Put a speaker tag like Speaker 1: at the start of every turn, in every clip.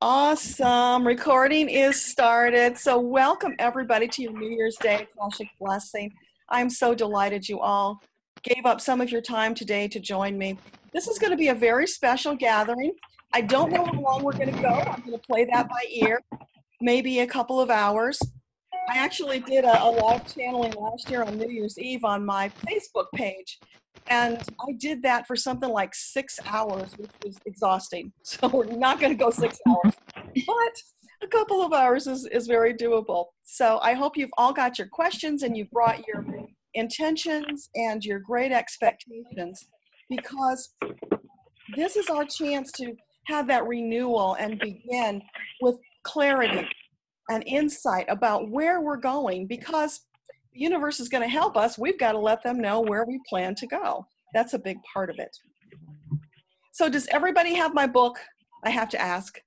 Speaker 1: Awesome. Recording is started. So welcome everybody to your New Year's Day Akashic Blessing. I'm so delighted you all gave up some of your time today to join me. This is going to be a very special gathering. I don't know how long we're going to go. I'm going to play that by ear, maybe a couple of hours. I actually did a live channeling last year on New Year's Eve on my Facebook page. And I did that for something like 6 hours, which was exhausting. So we're not going to go 6 hours, but a couple of hours is very doable. So I hope you've all got your questions and you've brought your intentions and your great expectations, because this is our chance to have that renewal and begin with clarity and insight about where we're going, because the universe is going to help us. We've got to let them know where we plan to go. That's a big part of it. So does everybody have my book? I have to ask.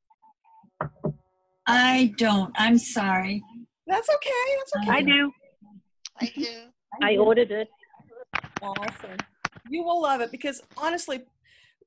Speaker 2: I don't. I'm sorry.
Speaker 1: That's okay. That's okay.
Speaker 3: I do.
Speaker 4: I do.
Speaker 3: I ordered it.
Speaker 1: Awesome. You will love it, because honestly,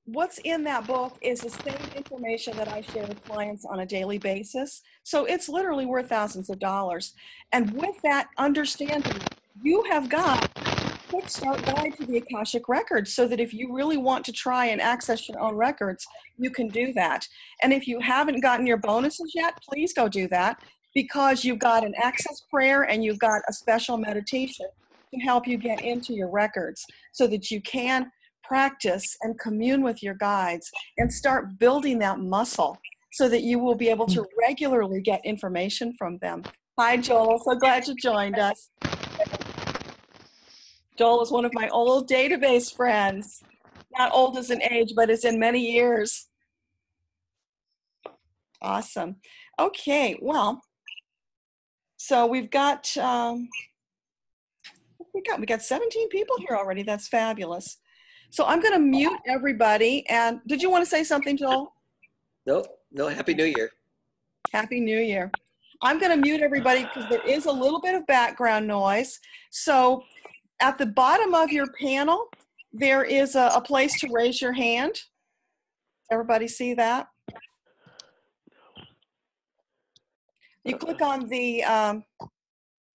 Speaker 1: what's in that book is the same information that I share with clients on a daily basis. So it's literally worth thousands of dollars. And with that understanding, you have got a quick start guide to the Akashic Records, so that if you really want to try and access your own records, you can do that. And if you haven't gotten your bonuses yet, please go do that, because you've got an access prayer and you've got a special meditation to help you get into your records so that you can practice and commune with your guides and start building that muscle so that you will be able to regularly get information from them. Hi, Joel. So glad you joined us. Joel is one of my old database friends. Not old as in age, but as in many years. Awesome. Okay, well, so we've got, we got 17 people here already. That's fabulous. So I'm going to mute everybody. And did you want to say something, Joel?
Speaker 5: No, Happy New Year.
Speaker 1: Happy New Year. I'm going to mute everybody because there is a little bit of background noise. So at the bottom of your panel, there is a place to raise your hand. Everybody see that? You click on the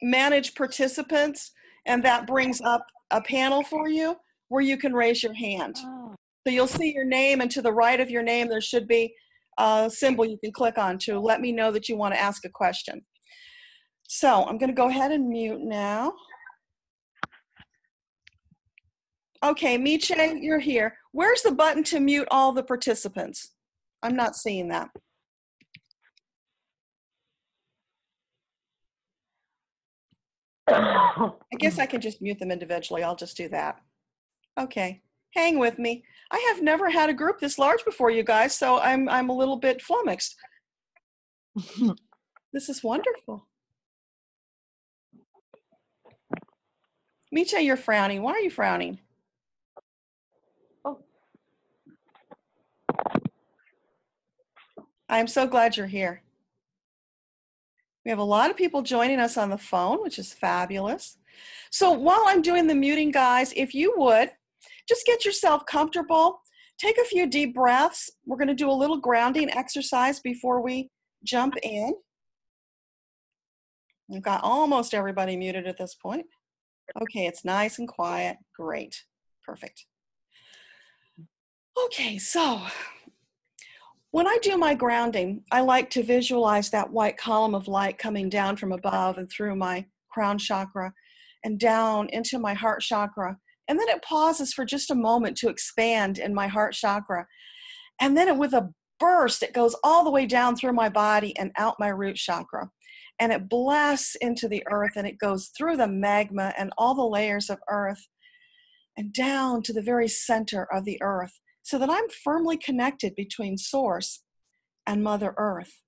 Speaker 1: Manage Participants, and that brings up a panel for you where you can raise your hand.
Speaker 3: Oh.
Speaker 1: So you'll see your name, and to the right of your name, there should be a symbol you can click on to let me know that you want to ask a question. So I'm going to go ahead and mute now. Okay, Miche, you're here. Where's the button to mute all the participants? I'm not seeing that. I guess I can just mute them individually. I'll just do that. Okay, hang with me. I have never had a group this large before, you guys, so I'm a little bit flummoxed. This is wonderful. Miche, you're frowning. Why are you frowning?
Speaker 3: Oh.
Speaker 1: I'm so glad you're here. We have a lot of people joining us on the phone, which is fabulous. So while I'm doing the muting, guys, if you would, just get yourself comfortable. Take a few deep breaths. We're going to do a little grounding exercise before we jump in. We've got almost everybody muted at this point. Okay, it's nice and quiet. Great. Perfect. Okay, so when I do my grounding, I like to visualize that white column of light coming down from above and through my crown chakra and down into my heart chakra. And then it pauses for just a moment to expand in my heart chakra. And then with a burst, it goes all the way down through my body and out my root chakra. And it blasts into the earth, and it goes through the magma and all the layers of earth and down to the very center of the earth, so that I'm firmly connected between Source and Mother Earth,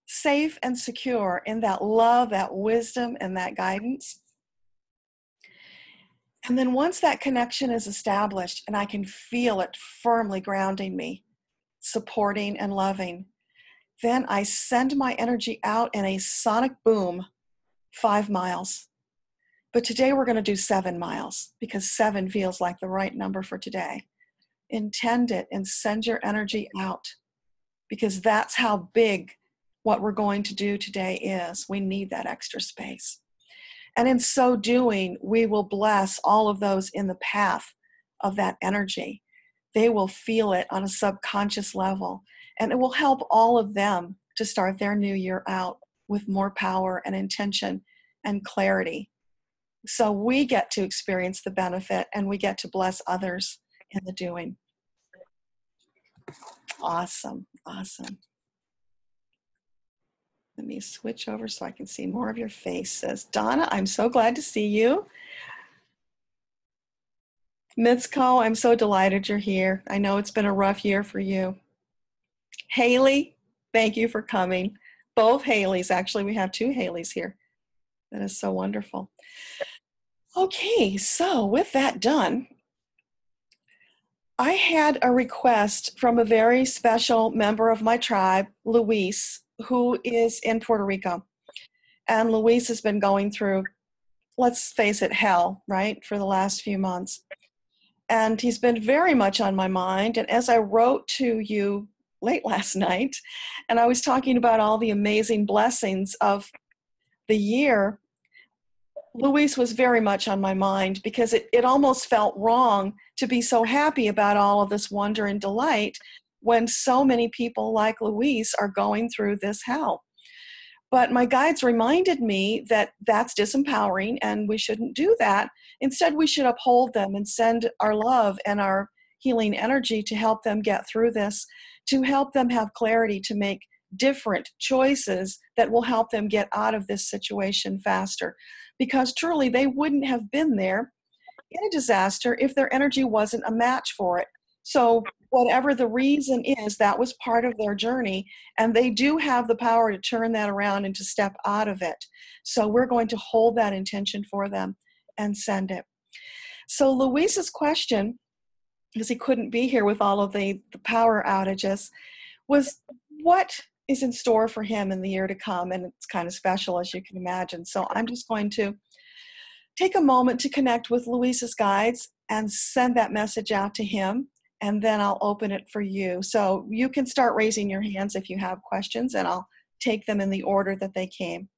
Speaker 1: safe and secure in that love, that wisdom, and that guidance. And then once that connection is established and I can feel it firmly grounding me, supporting and loving, then I send my energy out in a sonic boom, 5 miles. But today we're going to do 7 miles, because 7 feels like the right number for today. Intend it and send your energy out. because that's how big what we're going to do today is. We need that extra space. And in so doing, we will bless all of those in the path of that energy. They will feel it on a subconscious level, and it will help all of them to start their new year out with more power and intention and clarity. So we get to experience the benefit, and we get to bless others in the doing. Awesome, awesome. Let me switch over so I can see more of your faces. Donna, I'm so glad to see you. Mitsuko, I'm so delighted you're here. I know it's been a rough year for you. Haley, thank you for coming. Both Haleys, actually, we have two Haleys here. That is so wonderful. Okay, so with that done, I had a request from a very special member of my tribe, Luis, who is in Puerto Rico. And Luis has been going through, let's face it, hell, right, for the last few months. And he's been very much on my mind. And as I wrote to you late last night, and I was talking about all the amazing blessings of the year, Luis was very much on my mind, because it almost felt wrong to be so happy about all of this wonder and delight when so many people like Luis are going through this hell. But my guides reminded me that that's disempowering and we shouldn't do that. Instead, we should uphold them and send our love and our healing energy to help them get through this, to help them have clarity to make different choices that will help them get out of this situation faster. Because truly, they wouldn't have been there in a disaster if their energy wasn't a match for it. So whatever the reason is, that was part of their journey, and they do have the power to turn that around and to step out of it. So we're going to hold that intention for them and send it. So Luis's question, because he couldn't be here with all of the power outages, was what is in store for him in the year to come? And it's kind of special, as you can imagine. So I'm just going to take a moment to connect with Luis's guides and send that message out to him, and then I'll open it for you. So you can start raising your hands if you have questions, and I'll take them in the order that they came.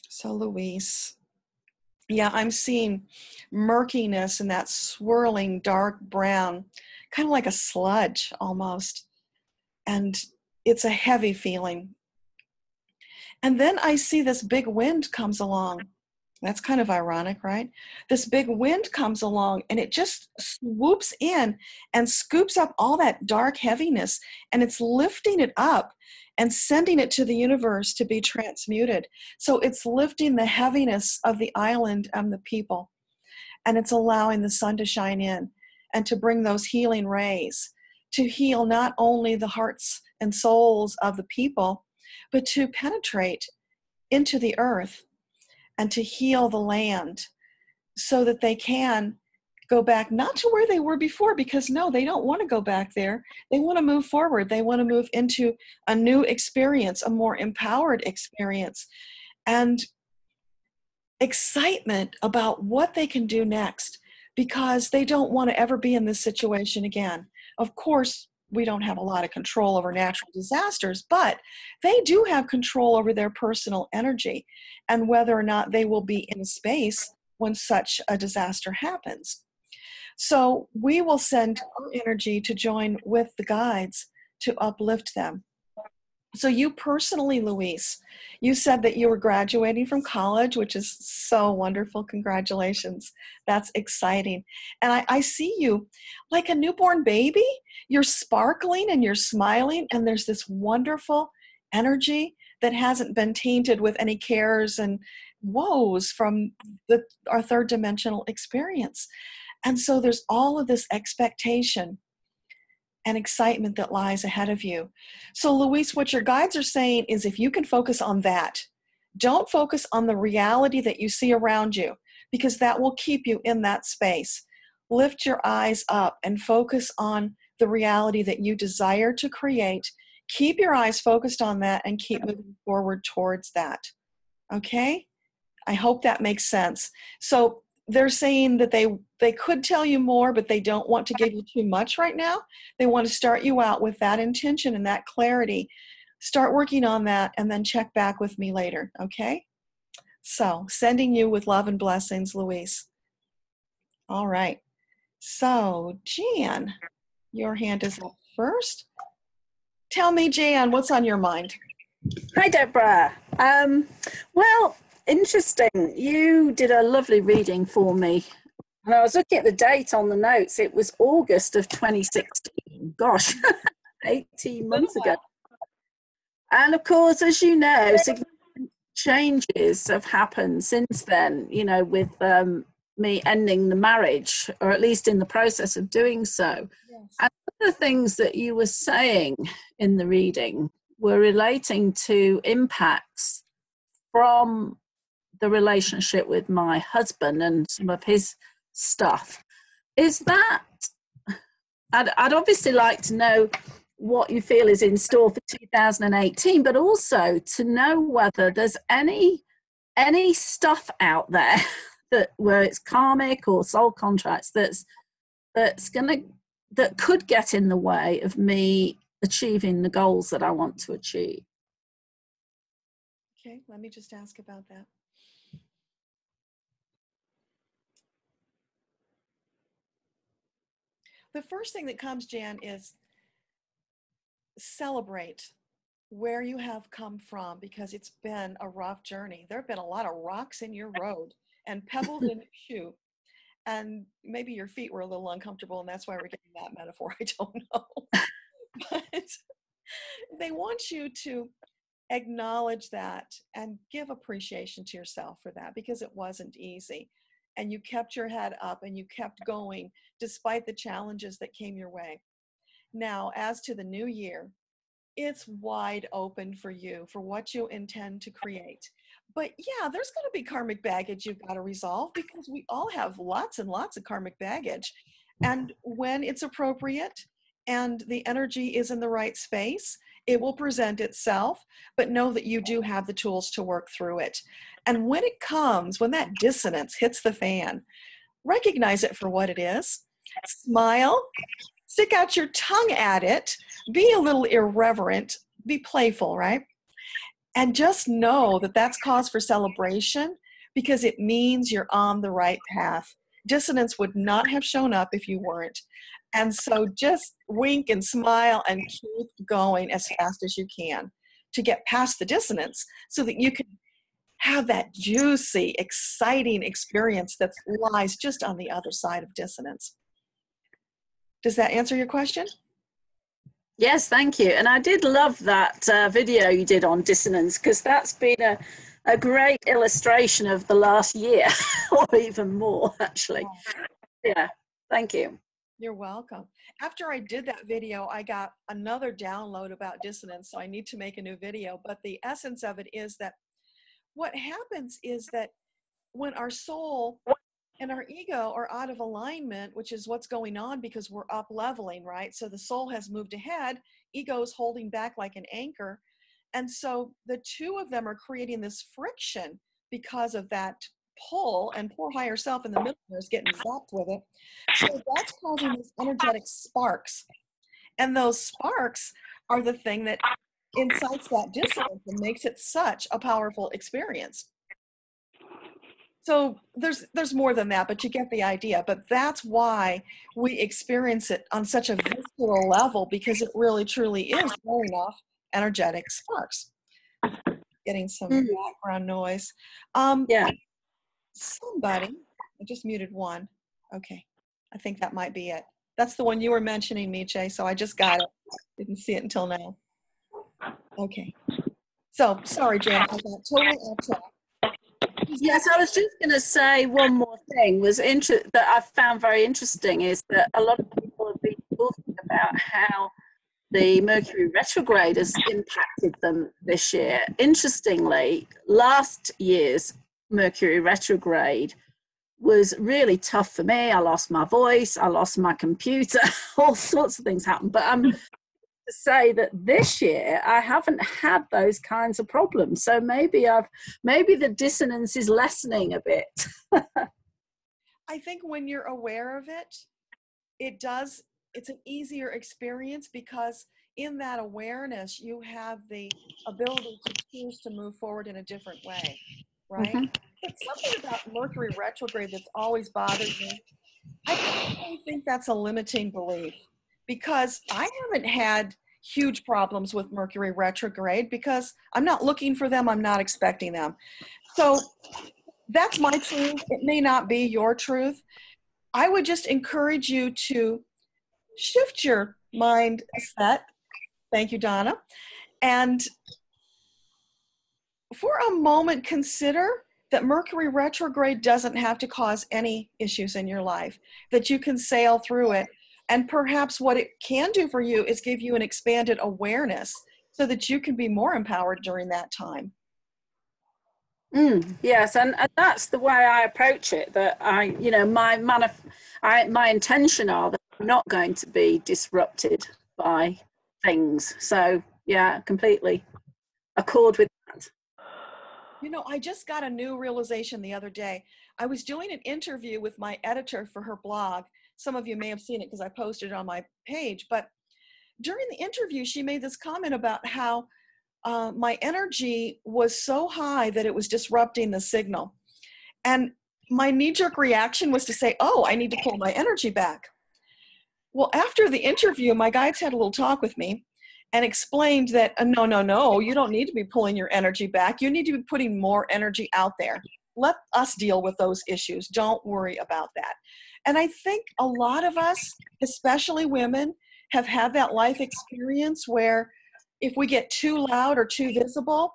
Speaker 1: So Luis, yeah, I'm seeing murkiness and that swirling dark brown, kind of like a sludge almost. And it's a heavy feeling. And then I see this big wind comes along. That's kind of ironic, right? This big wind comes along and it just swoops in and scoops up all that dark heaviness, and it's lifting it up and sending it to the universe to be transmuted. So it's lifting the heaviness of the island and the people, and it's allowing the sun to shine in and to bring those healing rays to heal not only the hearts and souls of the people, but to penetrate into the earth and to heal the land so that they can go back, not to where they were before, because no, they don't want to go back there. They want to move forward. They want to move into a new experience, a more empowered experience, and excitement about what they can do next, because they don't want to ever be in this situation again. Of course, we don't have a lot of control over natural disasters, but they do have control over their personal energy and whether or not they will be in space when such a disaster happens. So we will send our energy to join with the guides to uplift them. So you personally, Luis, you said that you were graduating from college, which is so wonderful. Congratulations. That's exciting. And I see you like a newborn baby. You're sparkling and you're smiling, and there's this wonderful energy that hasn't been tainted with any cares and woes from our third dimensional experience. And so there's all of this expectation and excitement that lies ahead of you. So Luis, what your guides are saying is, if you can focus on that, don't focus on the reality that you see around you, because that will keep you in that space. Lift your eyes up and focus on the reality that you desire to create. Keep your eyes focused on that and keep moving forward towards that. Okay? I hope that makes sense. So they're saying that they They could tell you more, but they don't want to give you too much right now. They want to start you out with that intention and that clarity. Start working on that and then check back with me later, okay? So, sending you with love and blessings, Louise. All right. So, Jan, your hand is up first. Tell me, Jan, what's on your mind?
Speaker 2: Hi, Deborah. Well, interesting. You did a lovely reading for me. And I was looking at the date on the notes. It was August of 2016. Gosh, 18 months ago. And of course, as you know, significant changes have happened since then, you know, with me ending the marriage, or at least in the process of doing so.
Speaker 1: Yes.
Speaker 2: And one of the things that you were saying in the reading were relating to impacts from the relationship with my husband and some of his stuff. Is that, I'd obviously like to know what you feel is in store for 2018, but also to know whether there's any stuff out there that where it's karmic or soul contracts that could get in the way of me achieving the goals that I want to achieve.
Speaker 1: Okay, let me just ask about that. The first thing that comes, Jan, is celebrate where you have come from, because it's been a rough journey. There have been a lot of rocks in your road and pebbles in your shoe. And maybe your feet were a little uncomfortable, and that's why we're getting that metaphor. I don't know. But they want you to acknowledge that and give appreciation to yourself for that, because it wasn't easy. And you kept your head up and you kept going despite the challenges that came your way. Now, as to the new year, it's wide open for you, for what you intend to create. But yeah, there's going to be karmic baggage you've got to resolve, because we all have lots and lots of karmic baggage. And when it's appropriate and the energy is in the right space, it will present itself, but know that you do have the tools to work through it. And when it comes, when that dissonance hits the fan, recognize it for what it is. Smile, stick out your tongue at it, be a little irreverent, be playful, right? And just know that that's cause for celebration, because it means you're on the right path. Dissonance would not have shown up if you weren't. And so just wink and smile and keep going as fast as you can to get past the dissonance, so that you can have that juicy, exciting experience that lies just on the other side of dissonance. Does that answer your question?
Speaker 2: Yes, thank you. And I did love that video you did on dissonance, because that's been a great illustration of the last year, or even more, actually. Yeah, thank you.
Speaker 1: You're welcome. After I did that video, I got another download about dissonance, so I need to make a new video. But the essence of it is that what happens is that when our soul and our ego are out of alignment, which is what's going on because we're up leveling, right? So the soul has moved ahead, ego is holding back like an anchor. And so the two of them are creating this friction because of that pull, and poor higher self in the middle there is getting zapped with it. So that's causing these energetic sparks. And those sparks are the thing that incites that dissonance and makes it such a powerful experience. So there's more than that, but you get the idea. But that's why we experience it on such a visceral level, because it really truly is throwing off energetic sparks. Getting some background noise.
Speaker 2: Yeah.
Speaker 1: Somebody, I just muted one. Okay, I think that might be it. That's the one you were mentioning, Miche, so I just got it. Didn't see it until now. Okay. So, sorry, Jan, I got totally off track.
Speaker 2: Yes, I was just going to say one more thing that I found very interesting, is that a lot of people have been talking about how the Mercury retrograde has impacted them this year. Interestingly, last year's Mercury retrograde was really tough for me. I lost my voice, I lost my computer, all sorts of things happened. But I'm to say that this year I haven't had those kinds of problems. So maybe the dissonance is lessening a bit.
Speaker 1: I I think when you're aware of it, it's an easier experience because in that awareness, you have the ability to choose to move forward in a different way, right?
Speaker 2: Mhm.
Speaker 1: But something about Mercury retrograde that's always bothered me, I personally think that's a limiting belief because I haven't had huge problems with Mercury retrograde because I'm not looking for them, I'm not expecting them. So that's my truth. It may not be your truth. I would just encourage you to shift your mindset. Thank you, Donna. And for a moment, consider that Mercury retrograde doesn't have to cause any issues in your life, that you can sail through it. And perhaps what it can do for you is give you an expanded awareness so that you can be more empowered during that time.
Speaker 2: Yes, and that's the way I approach it. That my intention are that I'm not going to be disrupted by things. So yeah, completely accord with that.
Speaker 1: You know, I just got a new realization the other day. I was doing an interview with my editor for her blog. Some of you may have seen it because I posted it on my page. But during the interview, she made this comment about how my energy was so high that it was disrupting the signal. And my knee-jerk reaction was to say, oh, I need to pull my energy back. Well, after the interview, my guides had a little talk with me and explained that, no, you don't need to be pulling your energy back. You need to be putting more energy out there. Let us deal with those issues. Don't worry about that. And I think a lot of us, especially women, have had that life experience where if we get too loud or too visible,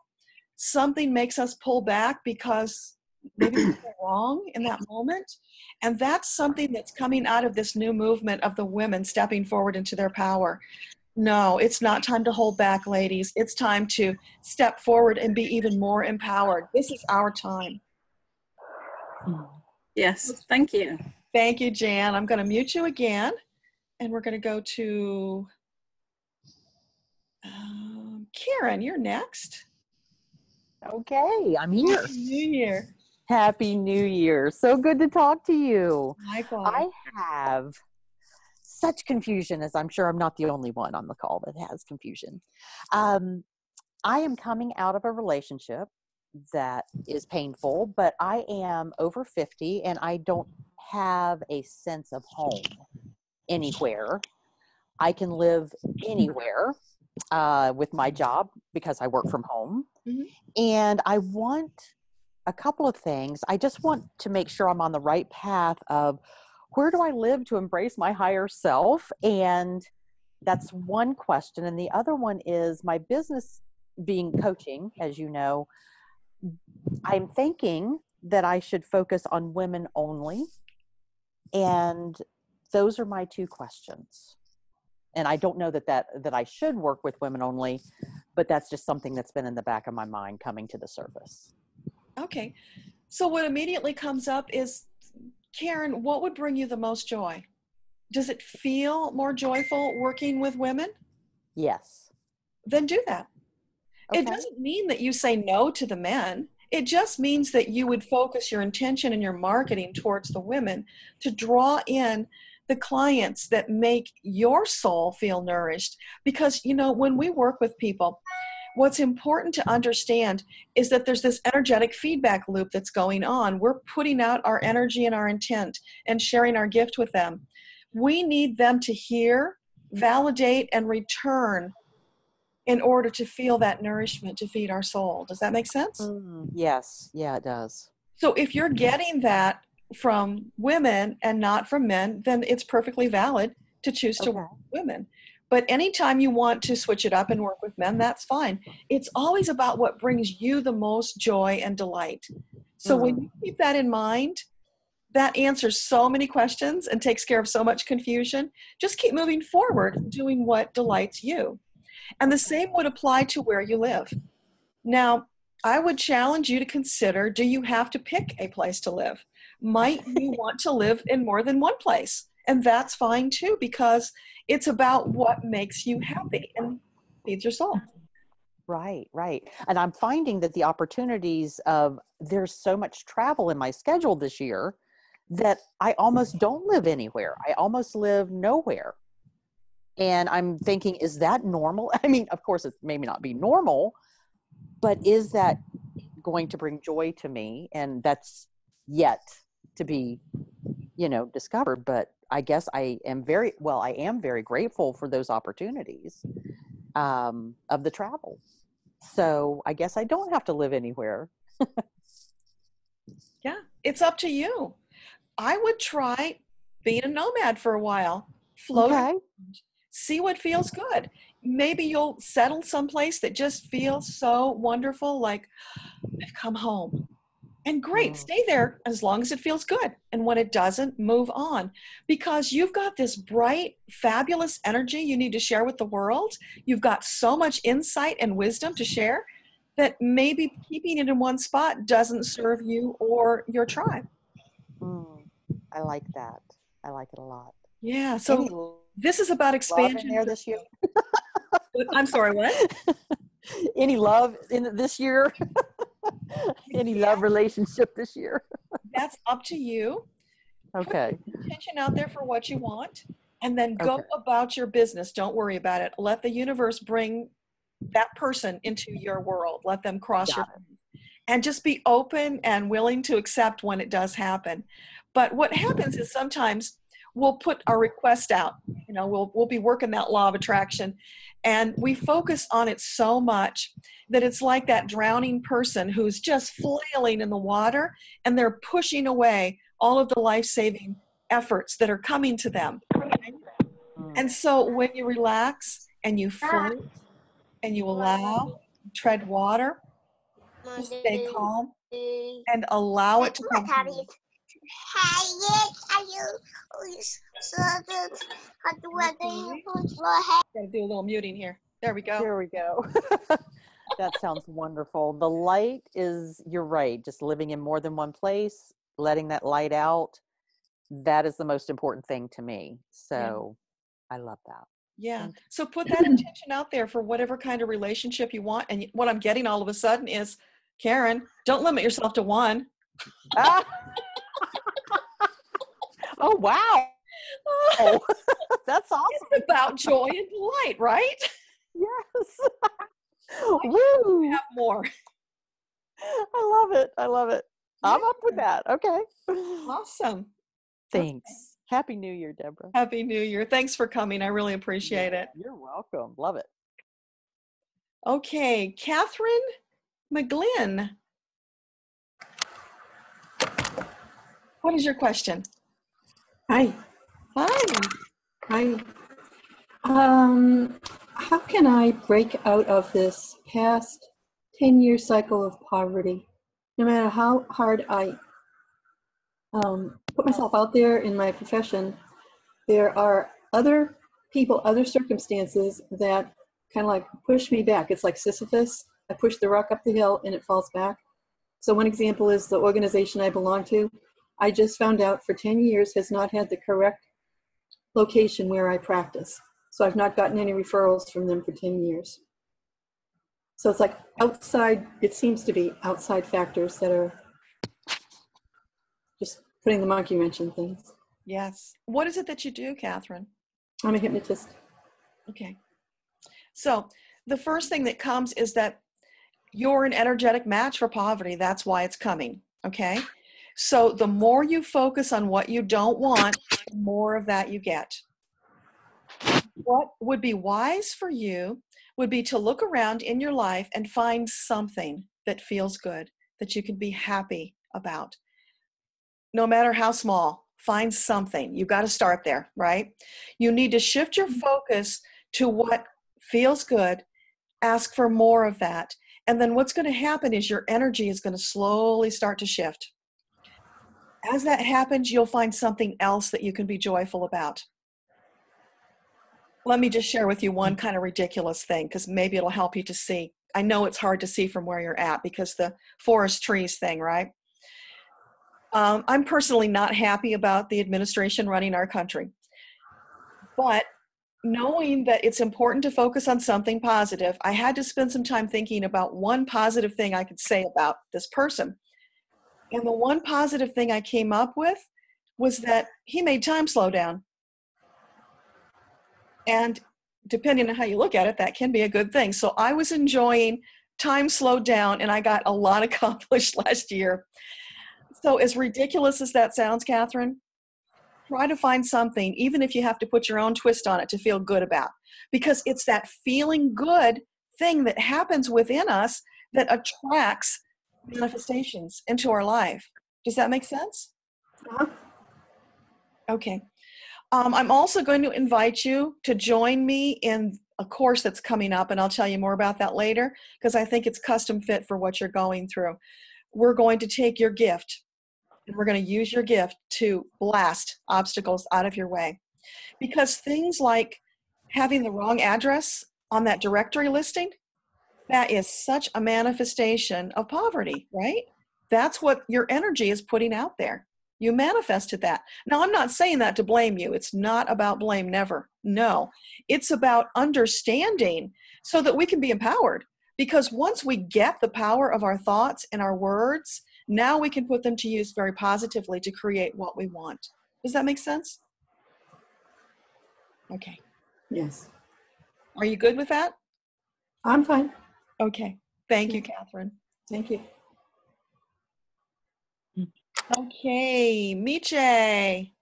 Speaker 1: something makes us pull back because maybe we're wrong in that moment. And that's something that's coming out of this new movement of the women stepping forward into their power. No, it's not time to hold back, ladies. It's time to step forward and be even more empowered. This is our time.
Speaker 2: Yes, thank you.
Speaker 1: Thank you, Jan. I'm going to mute you again, and we're going to go to Karen. You're next.
Speaker 4: Okay, I'm here.
Speaker 1: Happy New Year.
Speaker 4: Happy New Year. So good to talk to you.
Speaker 1: Likewise.
Speaker 4: I have such confusion, as I'm sure I'm not the only one on the call that has confusion. I am coming out of a relationship that is painful, but I am over 50 and I don't have a sense of home anywhere. I can live anywhere with my job because I work from home.
Speaker 1: Mhm.
Speaker 4: And I want a couple of things. I just want to make sure I'm on the right path of where do I live to embrace my higher self? And that's one question. And the other one is my business being coaching, as you know, I'm thinking that I should focus on women only. And those are my two questions. And I don't know that I should work with women only, but that's just something that's been in the back of my mind coming to the surface.
Speaker 1: Okay. So what immediately comes up is, Karen, what would bring you the most joy? Does it feel more joyful working with women?
Speaker 4: Yes.
Speaker 1: Then do that.
Speaker 4: Okay.
Speaker 1: It doesn't mean that you say no to the men. It just means that you would focus your intention and your marketing towards the women to draw in the clients that make your soul feel nourished. Because, you know, when we work with people, what's important to understand is that there's this energetic feedback loop that's going on. We're putting out our energy and our intent and sharing our gift with them. We need them to hear, validate, and return in order to feel that nourishment to feed our soul. Does that make sense?
Speaker 4: Yes. Yeah, it does.
Speaker 1: So if you're getting that from women and not from men, then it's perfectly valid to choose to work with women. But anytime you want to switch it up and work with men, that's fine. It's always about what brings you the most joy and delight. So when you keep that in mind, that answers so many questions and takes care of so much confusion. Just keep moving forward, doing what delights you. And the same would apply to where you live. Now, I would challenge you to consider, do you have to pick a place to live? Might you want to live in more than one place? And that's fine too, because it's about what makes you happy and feeds your soul.
Speaker 4: Right, right. And I'm finding that the opportunities of there's so much travel in my schedule this year that I almost don't live anywhere. I almost live nowhere. And I'm thinking, is that normal? I mean, of course, it maybe not be normal, but is that going to bring joy to me? And that's yet to be, discovered. But I guess I am very grateful for those opportunities of the travel. So I guess I don't have to live anywhere.
Speaker 1: Yeah, it's up to you. I would try being a nomad for a while, float
Speaker 4: Okay.
Speaker 1: around, see what feels good. Maybe you'll settle someplace that just feels so wonderful, like I've come home. And great, stay there as long as it feels good. And when it doesn't, move on. Because you've got this bright, fabulous energy you need to share with the world. You've got so much insight and wisdom to share that maybe keeping it in one spot doesn't serve you or your tribe.
Speaker 4: I like that. I like it a lot.
Speaker 1: Yeah, so this is about
Speaker 4: Love
Speaker 1: expansion.
Speaker 4: in there this year?
Speaker 1: I'm sorry, what?
Speaker 4: Any love in this year? Any love relationship this year?
Speaker 1: That's up to you.
Speaker 4: Okay.
Speaker 1: Put intention out there for what you want, and then go about your business. Don't worry about it. Let the universe bring that person into your world. Let them cross your path. And just be open and willing to accept when it does happen. But what happens is sometimes we'll put our request out. We'll be working that law of attraction, and we focus on it so much that it's like that drowning person who's just flailing in the water, and they're pushing away all of the life-saving efforts that are coming to them. And so when you relax and you float and you allow, tread water, just stay calm and allow it to come to you. Gotta do a little muting here. There we go.
Speaker 4: There we go. That sounds wonderful. The light is, you're right, just living in more than one place, letting that light out. That is the most important thing to me. So I love that.
Speaker 1: Yeah. So put that intention out there for whatever kind of relationship you want. And what I'm getting all of a sudden is, Karen, don't limit yourself to one.
Speaker 4: Ah. Oh, wow. Oh, that's awesome.
Speaker 1: It's about joy and delight, right?
Speaker 4: Yes.
Speaker 1: Woo. Have more.
Speaker 4: I love it. I love it. Yeah. I'm up with that. Okay.
Speaker 1: Awesome.
Speaker 4: Thanks. Okay. Happy New Year, Deborah.
Speaker 1: Happy New Year. Thanks for coming. I really appreciate it.
Speaker 4: You're welcome. Love it.
Speaker 1: Okay. Catherine McGlynn. What is your question?
Speaker 6: Hi.
Speaker 1: Hi.
Speaker 6: Hi. How can I break out of this past 10-year cycle of poverty? No matter how hard I put myself out there in my profession, there are other people, other circumstances that kind of like push me back. It's like Sisyphus. I push the rock up the hill and it falls back. So one example is the organization I belong to. I just found out for 10 years has not had the correct location where I practice. So I've not gotten any referrals from them for 10 years. So it's like outside, it seems to be outside factors that are just putting the monkey wrench in things.
Speaker 1: Yes. What is it that you do, Catherine?
Speaker 6: I'm a hypnotist.
Speaker 1: Okay. So the first thing that comes is that you're an energetic match for poverty. That's why it's coming. Okay. So the more you focus on what you don't want, the more of that you get. What would be wise for you would be to look around in your life and find something that feels good, that you can be happy about. No matter how small, find something. You've got to start there, right? You need to shift your focus to what feels good, ask for more of that. And then what's going to happen is your energy is going to slowly start to shift. As that happens, you'll find something else that you can be joyful about. Let me just share with you one kind of ridiculous thing, because maybe it'll help you to see. I know it's hard to see from where you're at because the forest trees thing, right? I'm personally not happy about the administration running our country. But knowing that it's important to focus on something positive, I had to spend some time thinking about one positive thing I could say about this person. And the one positive thing I came up with was that he made time slow down. And depending on how you look at it, that can be a good thing. So I was enjoying time slowed down, and I got a lot accomplished last year. So as ridiculous as that sounds, Catherine, try to find something, even if you have to put your own twist on it, to feel good about. Because it's that feeling good thing that happens within us that attracts manifestations into our life. Does that make sense?
Speaker 6: Uh-huh.
Speaker 1: Okay. I'm also going to invite you to join me in a course that's coming up, and I'll tell you more about that later, because I think it's custom fit for what you're going through. We're going to take your gift, and we're going to use your gift to blast obstacles out of your way. Because things like having the wrong address on that directory listing, that is such a manifestation of poverty, right? That's what your energy is putting out there. You manifested that. Now, I'm not saying that to blame you. It's not about blame, never. No, it's about understanding so that we can be empowered. Because once we get the power of our thoughts and our words, now we can put them to use very positively to create what we want. Does that make sense? Okay.
Speaker 6: Yes.
Speaker 1: Are you good with that?
Speaker 6: I'm fine.
Speaker 1: Okay. Thank you, Catherine.
Speaker 6: Thank you.
Speaker 1: Okay, Miche.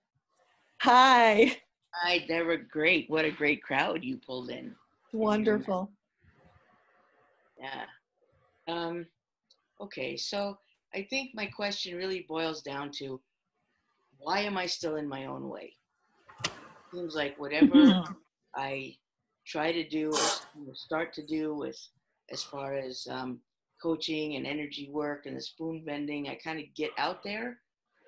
Speaker 1: Hi.
Speaker 7: Hi, Deborah. Great. What a great crowd you pulled in.
Speaker 1: Wonderful.
Speaker 7: Yeah. Okay, so I think my question really boils down to, why am I still in my own way? Seems like whatever I try to do or start to do with as far as coaching and energy work and the spoon bending, I kind of get out there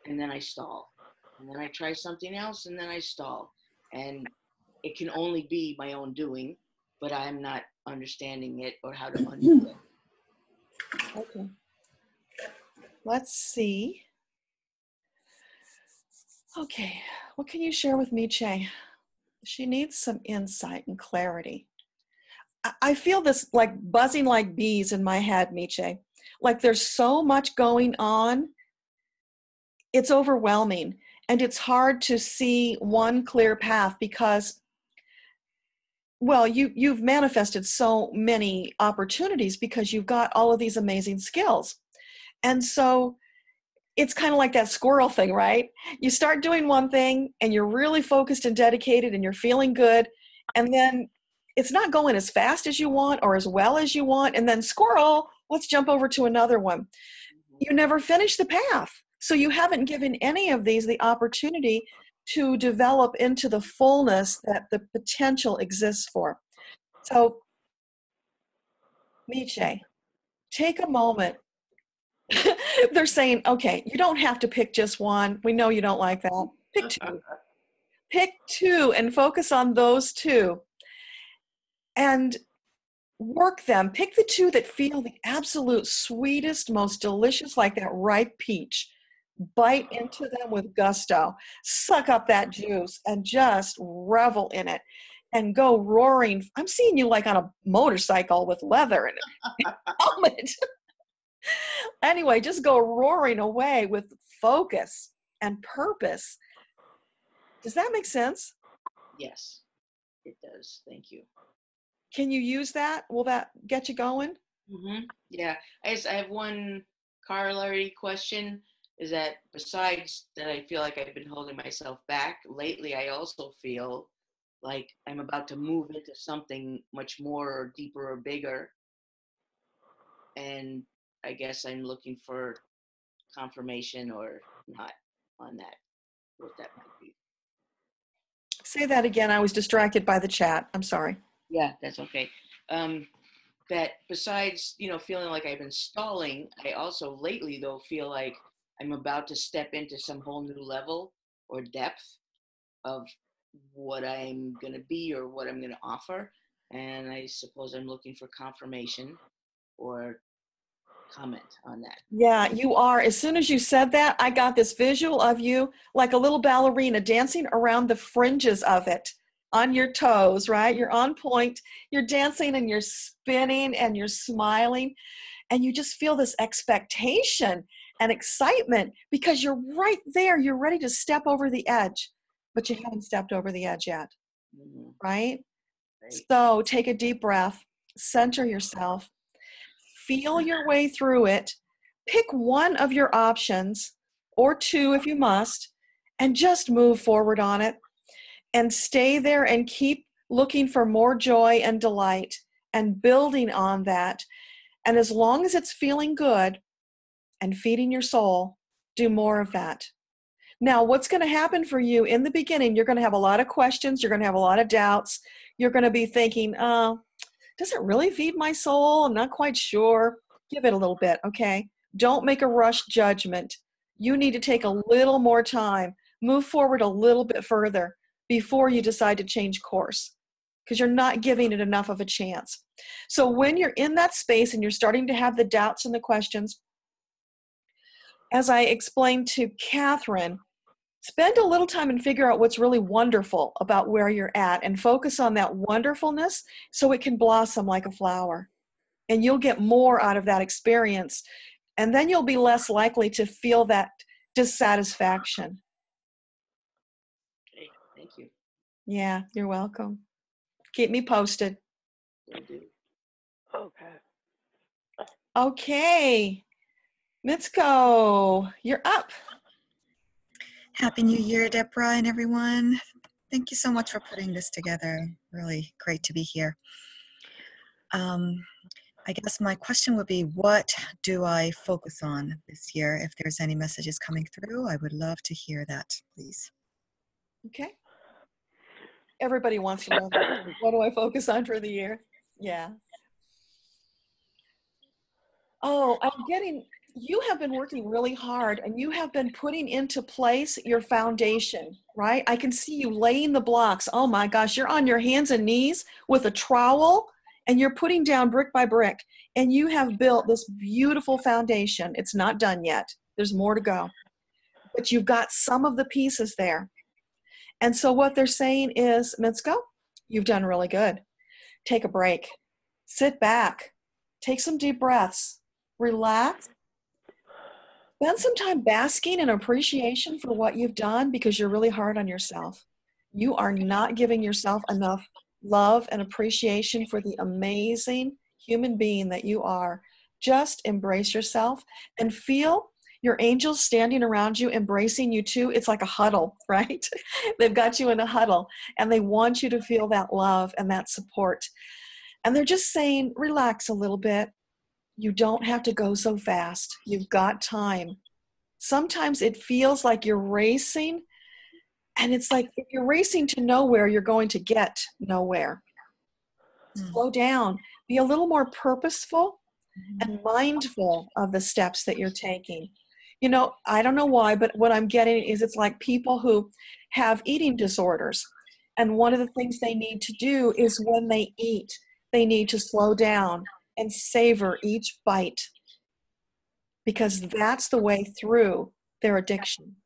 Speaker 7: and then I stall. And then I try something else and then I stall. And it can only be my own doing, but I'm not understanding it or how to undo it.
Speaker 1: Okay. Let's see. Okay, what can you share with Miche? She needs some insight and clarity. I feel this like buzzing like bees in my head, Miche. Like there's so much going on. It's overwhelming. And it's hard to see one clear path because, well, you've manifested so many opportunities because you've got all of these amazing skills. And so it's kind of like that squirrel thing, right? You start doing one thing and you're really focused and dedicated and you're feeling good. And then it's not going as fast as you want or as well as you want. And then squirrel, let's jump over to another one. You never finish the path. So you haven't given any of these the opportunity to develop into the fullness that the potential exists for. So, Miche, take a moment. They're saying, okay, you don't have to pick just one. We know you don't like that. Pick two. Pick two and focus on those two. And work them. Pick the two that feel the absolute sweetest, most delicious, like that ripe peach. Bite into them with gusto. Suck up that juice and just revel in it. And go roaring. I'm seeing you like on a motorcycle with leather and a helmet. Anyway, just go roaring away with focus and purpose. Does that make sense?
Speaker 7: Yes, it does. Thank you.
Speaker 1: Can you use that? Will that get you going?
Speaker 7: Mm-hmm. Yeah. I have one corollary question, is that besides that I feel like I've been holding myself back, lately I also feel like I'm about to move into something much more or deeper or bigger. And I guess I'm looking for confirmation or not on that, what that might be.
Speaker 1: Say that again. I was distracted by the chat. I'm sorry.
Speaker 7: Yeah, that's okay. That besides, feeling like I've been stalling, I also lately though feel like I'm about to step into some whole new level or depth of what I'm going to be or what I'm going to offer. And I suppose I'm looking for confirmation or comment on that.
Speaker 1: Yeah, you are. As soon as you said that, I got this visual of you like a little ballerina dancing around the fringes of it on your toes, right? You're on point. You're dancing and you're spinning and you're smiling and you just feel this expectation and excitement because you're right there. You're ready to step over the edge, but you haven't stepped over the edge yet, right?
Speaker 7: Right.
Speaker 1: So take a deep breath, center yourself, feel your way through it, pick one of your options or two if you must, and just move forward on it and stay there and keep looking for more joy and delight and building on that. And as long as it's feeling good and feeding your soul, do more of that. Now, what's going to happen for you in the beginning, you're going to have a lot of questions. You're going to have a lot of doubts. You're going to be thinking, does it really feed my soul? I'm not quite sure. Give it a little bit, okay? Don't make a rush judgment. You need to take a little more time. Move forward a little bit further before you decide to change course, because you're not giving it enough of a chance. So when you're in that space and you're starting to have the doubts and the questions, as I explained to Catherine, spend a little time and figure out what's really wonderful about where you're at and focus on that wonderfulness so it can blossom like a flower. And you'll get more out of that experience. And then you'll be less likely to feel that dissatisfaction.
Speaker 7: Okay, thank you.
Speaker 1: Yeah, you're welcome. Keep me posted.
Speaker 7: Will do.
Speaker 3: Okay.
Speaker 1: Okay. Mitsuko, you're up.
Speaker 8: Happy New Year, Deborah and everyone. Thank you so much for putting this together. Really great to be here. I guess my question would be, what do I focus on this year? If there's any messages coming through, I would love to hear that, please.
Speaker 1: Okay. Everybody wants to know that. What do I focus on for the year? Yeah. Oh, you have been working really hard and you have been putting into place your foundation, right? I can see you laying the blocks. Oh my gosh, you're on your hands and knees with a trowel and you're putting down brick by brick and you have built this beautiful foundation. It's not done yet. There's more to go. But you've got some of the pieces there. And so what they're saying is, Mitsuko, you've done really good. Take a break. Sit back. Take some deep breaths. Relax. Spend some time basking in appreciation for what you've done because you're really hard on yourself. You are not giving yourself enough love and appreciation for the amazing human being that you are. Just embrace yourself and feel your angels standing around you, embracing you too. It's like a huddle, right? They've got you in a huddle and they want you to feel that love and that support. And they're just saying, relax a little bit. You don't have to go so fast. You've got time. Sometimes it feels like you're racing, and it's like if you're racing to nowhere, you're going to get nowhere. Slow down. Be a little more purposeful and mindful of the steps that you're taking. You know, I don't know why, but what I'm getting is it's like people who have eating disorders. And one of the things they need to do is when they eat, they need to slow down and savor each bite because that's the way through their addiction.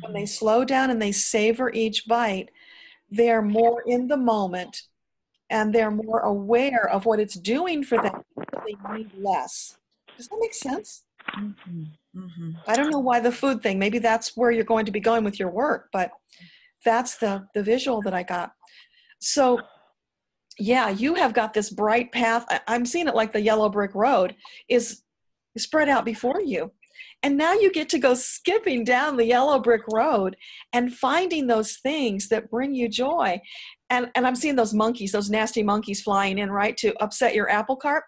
Speaker 1: When they slow down and they savor each bite, they're more in the moment and they're more aware of what it's doing for them. So they need less. Does that make sense? I don't know why the food thing. Maybe that's where you're going to be going with your work, but that's the visual that I got. So yeah, you have got this bright path. I'm seeing it like the yellow brick road is spread out before you. And now you get to go skipping down the yellow brick road and finding those things that bring you joy. And I'm seeing those monkeys, those nasty monkeys flying in, right, to upset your apple cart.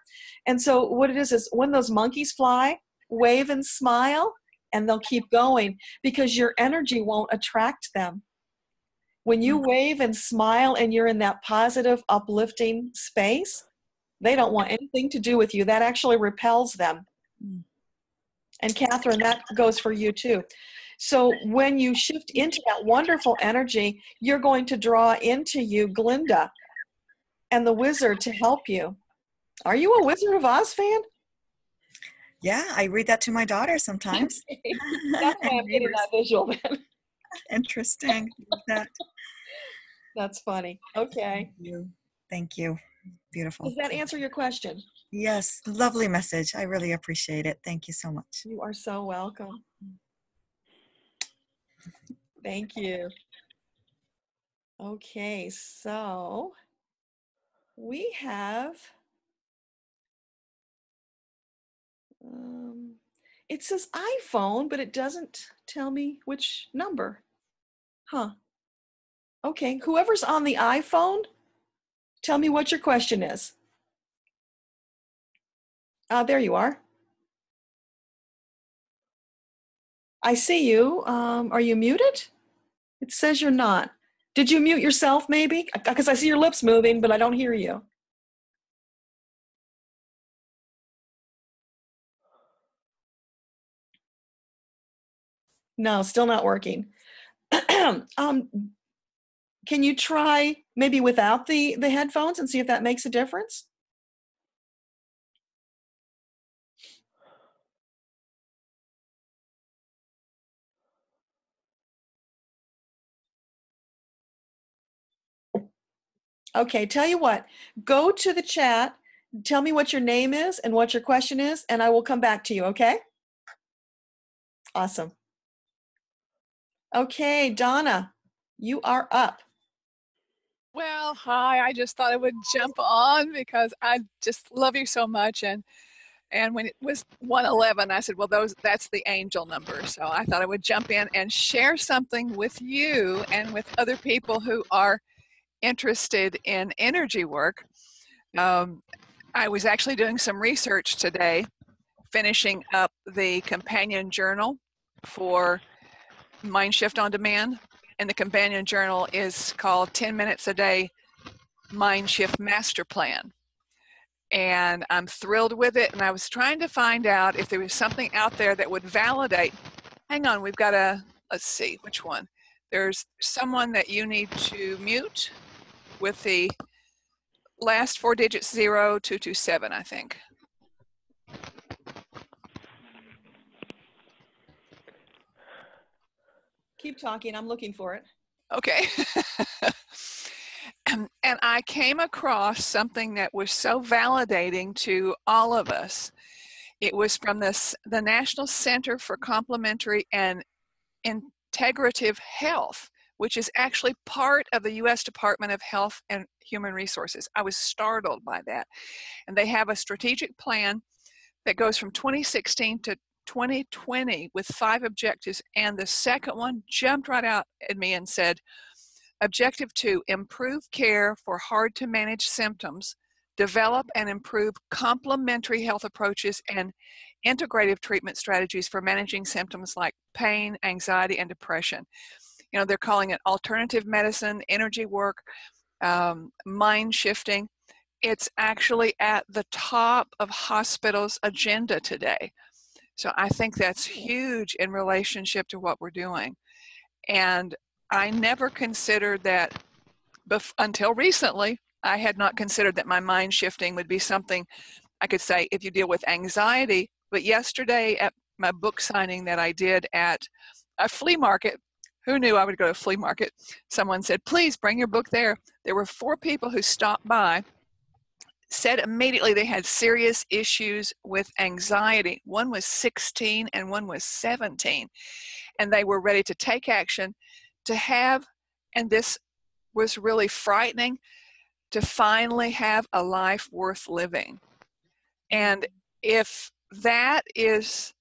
Speaker 1: And so what it is when those monkeys fly, wave and smile, and they'll keep going because your energy won't attract them. When you wave and smile and you're in that positive, uplifting space, they don't want anything to do with you. That actually repels them. And Catherine, that goes for you too. So when you shift into that wonderful energy, you're going to draw into you Glinda and the wizard to help you. Are you a Wizard of Oz fan?
Speaker 8: Yeah, I read that to my daughter sometimes.
Speaker 1: That's why I'm getting that visual then.
Speaker 8: Interesting. That.
Speaker 1: That's funny. Okay.
Speaker 8: Thank you. Beautiful.
Speaker 1: Does that answer your question?
Speaker 8: Yes, lovely message. I really appreciate it. Thank you so much.
Speaker 1: You are so welcome. Thank you. Okay, so we have, it says iPhone, but it doesn't tell me which number. Huh. Okay, whoever's on the iPhone, tell me what your question is. There you are. I see you. Are you muted? It says you're not. Did you mute yourself maybe? Because I see your lips moving, but I don't hear you. No, still not working. Can you try maybe without the headphones and see if that makes a difference? Okay, tell you what, go to the chat, tell me what your name is and what your question is, and I will come back to you, okay? Awesome. Okay, Donna, you are up.
Speaker 9: Well, hi. I just thought I would jump on because I just love you so much. And when it was 111, I said, well, that's the angel number. So I thought I would jump in and share something with you and with other people who are interested in energy work. I was actually doing some research today, finishing up the companion journal for Mind Shift on Demand. And the companion journal is called 10 Minutes a Day Mind Shift Master Plan. And I'm thrilled with it. And I was trying to find out if there was something out there that would validate. Hang on, we've got let's see, which one? There's someone that you need to mute with the last 4 digits, 0227, I think.
Speaker 1: Keep talking, I'm looking for it.
Speaker 9: Okay. And I came across something that was so validating to all of us. It was from the National Center for Complementary and Integrative Health, which is actually part of the U.S. Department of Health and Human Resources. I was startled by that. And they have a strategic plan that goes from 2016 to 2020 with 5 objectives. And the second one jumped right out at me and said, Objective 2, improve care for hard to manage symptoms, develop and improve complementary health approaches and integrative treatment strategies for managing symptoms like pain, anxiety, and depression. You know, they're calling it alternative medicine, energy work, mind shifting. It's actually at the top of hospitals' agenda today. So I think that's huge in relationship to what we're doing. And I never considered that until recently. I had not considered that my mind shifting would be something I could say if you deal with anxiety. But yesterday at my book signing that I did at a flea market, who knew I would go to a flea market? Someone said, please bring your book there. There were 4 people who stopped by, said immediately they had serious issues with anxiety. One was 16 and one was 17. And they were ready to take action to have, and this was really frightening, to finally have a life worth living. And if that is,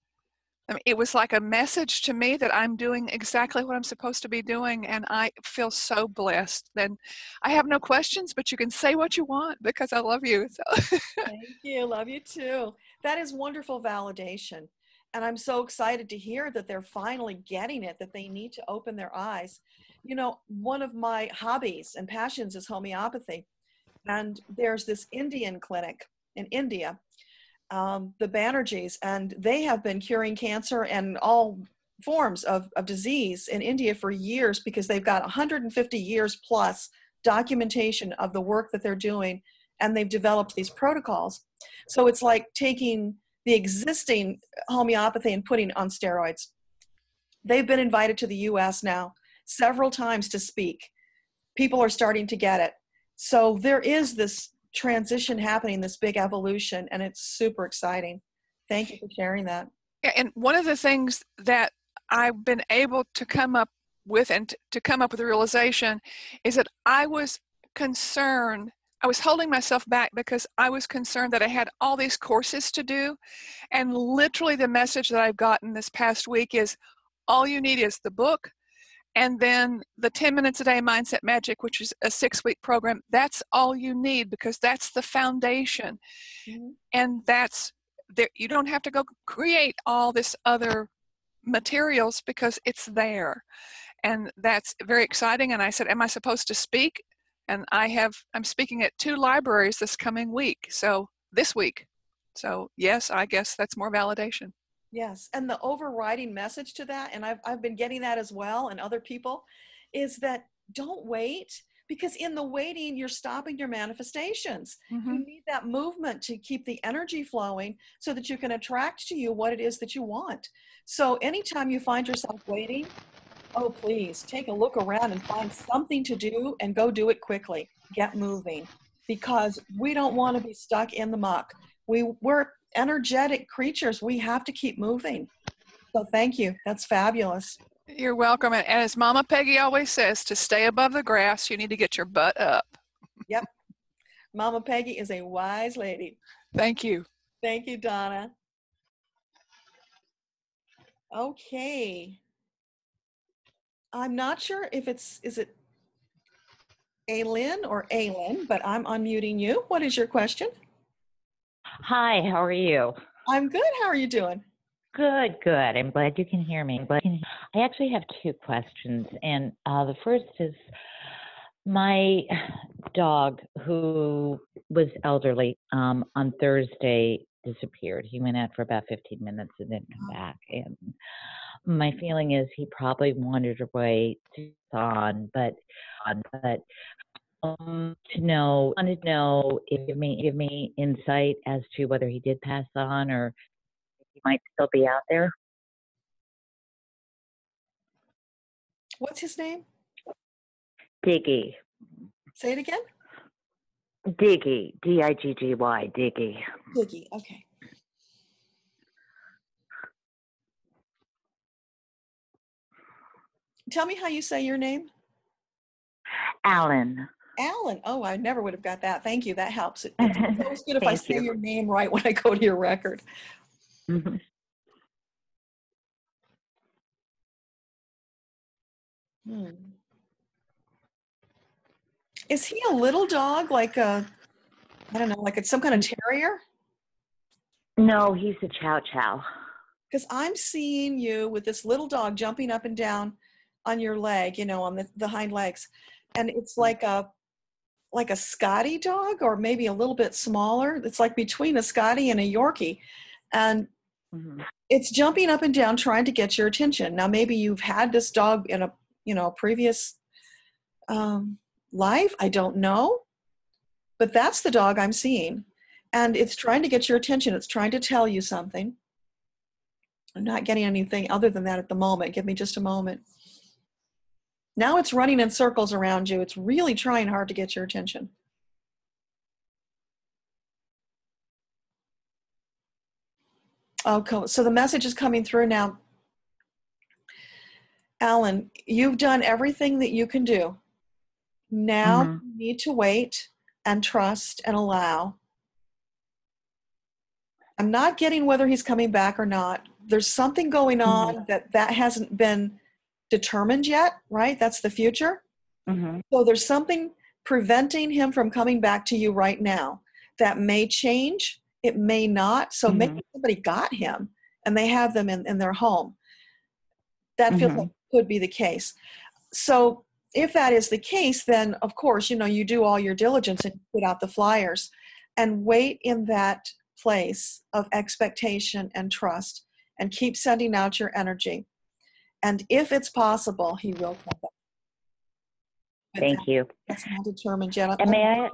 Speaker 9: I mean, it was like a message to me that I'm doing exactly what I'm supposed to be doing, and I feel so blessed. Then I have no questions, but you can say what you want because I love you. So.
Speaker 1: Thank you, love you too. That is wonderful validation. And I'm so excited to hear that they're finally getting it, that they need to open their eyes. You know, one of my hobbies and passions is homeopathy. And there's this Indian clinic in India, the Banerjees, and they have been curing cancer and all forms of disease in India for years because they've got 150 years plus documentation of the work that they're doing, and they've developed these protocols. So it's like taking the existing homeopathy and putting it on steroids. They've been invited to the US now several times to speak. People are starting to get it. So there is this transition happening, this big evolution, and it's super exciting. Thank you for sharing that.
Speaker 9: Yeah, and one of the things that I've been able to come up with and to come up with a realization is that I was concerned. I was holding myself back because I was concerned that I had all these courses to do. And literally the message that I've gotten this past week is all you need is the book and then the 10 minutes a day mindset magic, which is a 6-week program. That's all you need because that's the foundation. Mm-hmm. And that's there. You don't have to go create all this other materials because it's there. And that's very exciting. And I said, am I supposed to speak? And I'm speaking at 2 libraries this coming week. So this week. So yes, I guess that's more validation.
Speaker 1: Yes. And the overriding message to that, and I've been getting that as well, and other people, is that don't wait, because in the waiting, you're stopping your manifestations. Mm-hmm. You need that movement to keep the energy flowing so that you can attract to you what it is that you want. So anytime you find yourself waiting, oh, please take a look around and find something to do and go do it quickly. Get moving, because we don't want to be stuck in the muck. We're energetic creatures. We have to keep moving. So thank you. That's fabulous.
Speaker 9: You're welcome. And as Mama Peggy always says, to stay above the grass, you need to get your butt up.
Speaker 1: Yep. Mama Peggy is a wise lady.
Speaker 9: Thank you.
Speaker 1: Thank you, Donna. Okay. I'm not sure if is it Aylin or Aylin, but I'm unmuting you. What is your question?
Speaker 10: Hi, how are you?
Speaker 1: I'm good. How are you doing?
Speaker 10: Good, good. I'm glad you can hear me. I actually have 2 questions. And the first is my dog, who was elderly, on Thursday disappeared. He went out for about 15 minutes and didn't come back. And my feeling is he probably wandered away to on, but wanted to know if give me insight as to whether he did pass on or if he might still be out there.
Speaker 1: What's his name?
Speaker 10: Diggy.
Speaker 1: Say it again.
Speaker 10: Diggy. D-I-G-G-Y. Diggy.
Speaker 1: Diggy. Okay. Tell me how you say your name.
Speaker 10: Alan.
Speaker 1: Alan. Oh, I never would have got that. Thank you. That helps. It's always good if I say
Speaker 10: you.
Speaker 1: your name right when I go to your record.
Speaker 10: Mm-hmm.
Speaker 1: Is he a little dog, like I don't know, like it's some kind of terrier?
Speaker 10: No, he's a chow chow.
Speaker 1: Because I'm seeing you with this little dog jumping up and down on your leg, on the hind legs. And it's like a Scotty dog, or maybe a little bit smaller. It's like between a Scotty and a Yorkie. And it's jumping up and down trying to get your attention. Now, maybe you've had this dog in a previous life. I don't know. But that's the dog I'm seeing. And it's trying to get your attention. It's trying to tell you something. I'm not getting anything other than that at the moment. Give me just a moment. Now it's running in circles around you. It's really trying hard to get your attention. Oh, cool. So the message is coming through now. Alan, you've done everything that you can do. Now you need to wait and trust and allow. I'm not getting whether he's coming back or not. There's something going on that hasn't been determined yet, right? That's the future. So there's something preventing him from coming back to you right now. That may change. It may not. So maybe somebody got him and they have them in their home. That feels like it could be the case. So if that is the case, then of course, you do all your diligence and put out the flyers and wait in that place of expectation and trust and keep sending out your energy. And if it's possible, he will come back.
Speaker 10: Thank you.
Speaker 1: That's not determined yet.
Speaker 10: And may I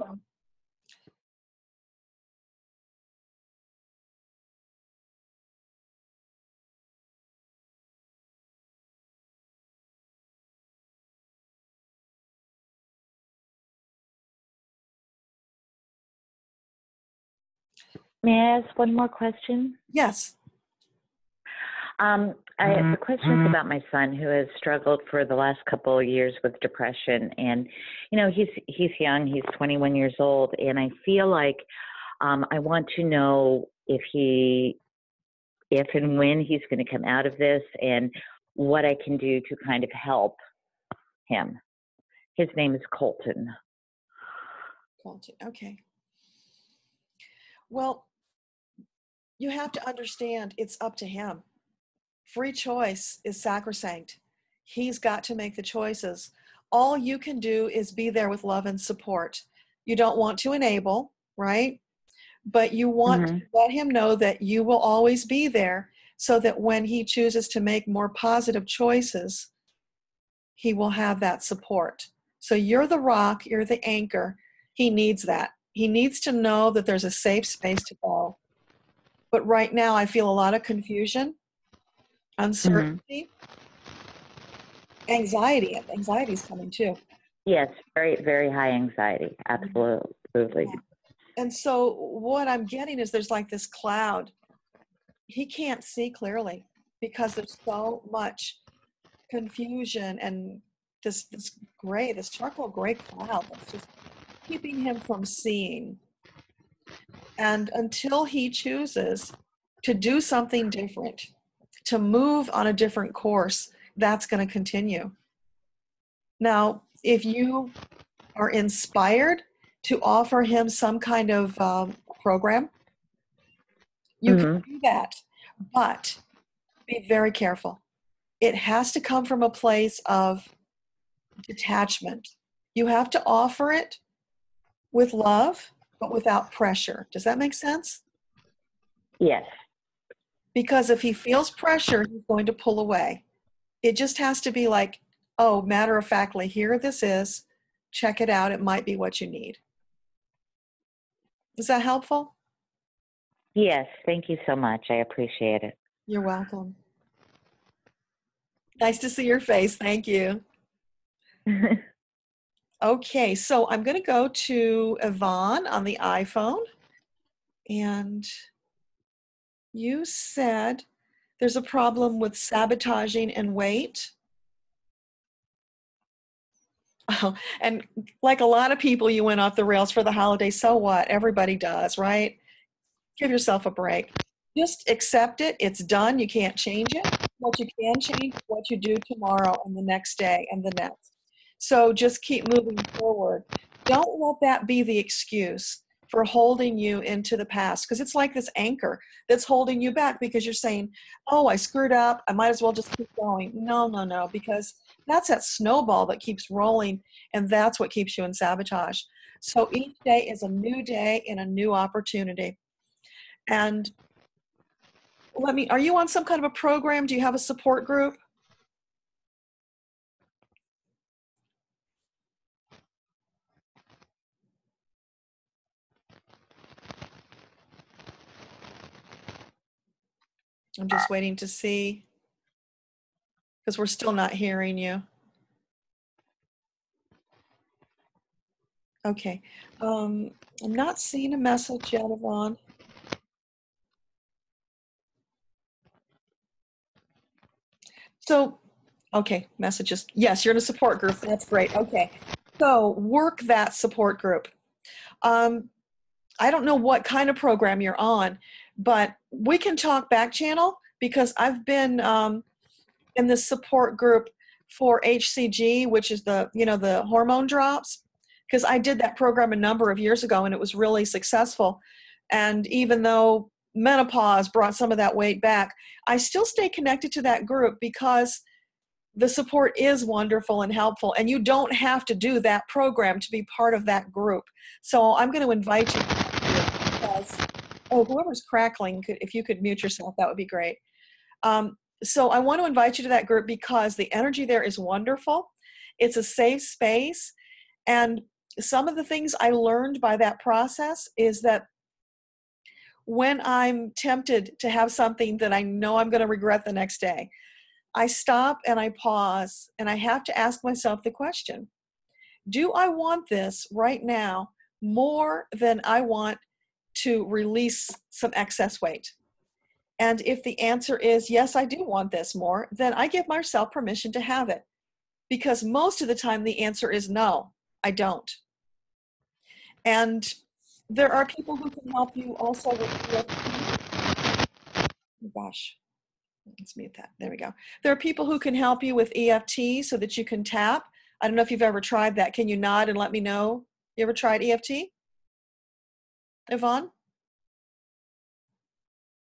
Speaker 10: May I ask one more question?
Speaker 1: Yes.
Speaker 10: The question is about my son, who has struggled for the last couple of years with depression, and he's young. He's 21 years old, and I feel like I want to know if and when he's going to come out of this, and what I can do to kind of help him. His name is Colton.
Speaker 1: Colton. Okay. Well, you have to understand it's up to him. Free choice is sacrosanct. He's got to make the choices. All you can do is be there with love and support. You don't want to enable, right? But you want to let him know that you will always be there, so that when he chooses to make more positive choices, he will have that support. So you're the rock, you're the anchor. He needs that. He needs to know that there's a safe space to go. But right now I feel a lot of confusion, uncertainty, anxiety. Anxiety is coming too.
Speaker 10: Yes, very, very high anxiety. Absolutely.
Speaker 1: Yeah. And so what I'm getting is there's like this cloud. He can't see clearly because there's so much confusion and this charcoal gray cloud that's just keeping him from seeing. And until he chooses to do something different, to move on a different course, that's going to continue. Now, if you are inspired to offer him some kind of program, you can do that, but be very careful. It has to come from a place of detachment. You have to offer it with love, but without pressure. Does that make sense?
Speaker 10: Yes.
Speaker 1: Because if he feels pressure, he's going to pull away. It just has to be like, oh, matter of factly, here this is. Check it out. It might be what you need. Is that helpful?
Speaker 10: Yes. Thank you so much. I appreciate it.
Speaker 1: You're welcome. Nice to see your face. Thank you. Okay, so I'm going to go to Yvonne on the iPhone. And you said there's a problem with sabotaging and weight. Oh, and like a lot of people, you went off the rails for the holiday. So what? Everybody does, right? Give yourself a break. Just accept it. It's done. You can't change it. What you can change is what you do tomorrow and the next day and the next. So just keep moving forward. Don't let that be the excuse for holding you into the past, because it's like this anchor that's holding you back because you're saying, oh, I screwed up. I might as well just keep going. No, because that's that snowball that keeps rolling, and that's what keeps you in sabotage. So each day is a new day and a new opportunity. And are you on some kind of a program? Do you have a support group? I'm just waiting to see, because we're still not hearing you. Okay. I'm not seeing a message yet, Yvonne. So, okay, messages. Yes, you're in a support group. That's great. Okay. So work that support group. I don't know what kind of program you're on, but we can talk back channel, because I've been in this support group for HCG, which is the hormone drops, because I did that program a number of years ago and it was really successful. And even though menopause brought some of that weight back, I still stay connected to that group because the support is wonderful and helpful, and you don't have to do that program to be part of that group. So I'm going to invite you because, whoever's crackling, if you could mute yourself, that would be great. So I want to invite you to that group because the energy there is wonderful. It's a safe space. And some of the things I learned by that process is that when I'm tempted to have something that I know I'm going to regret the next day, I stop and I pause and I have to ask myself the question, do I want this right now more than I want to release some excess weight? And if the answer is, yes, I do want this more, then I give myself permission to have it. Because most of the time the answer is no, I don't. And there are people who can help you also with EFT. Oh gosh, let's mute that. There we go. There are people who can help you with EFT so that you can tap. I don't know if you've ever tried that. Can you nod and let me know? You ever tried EFT? Yvonne?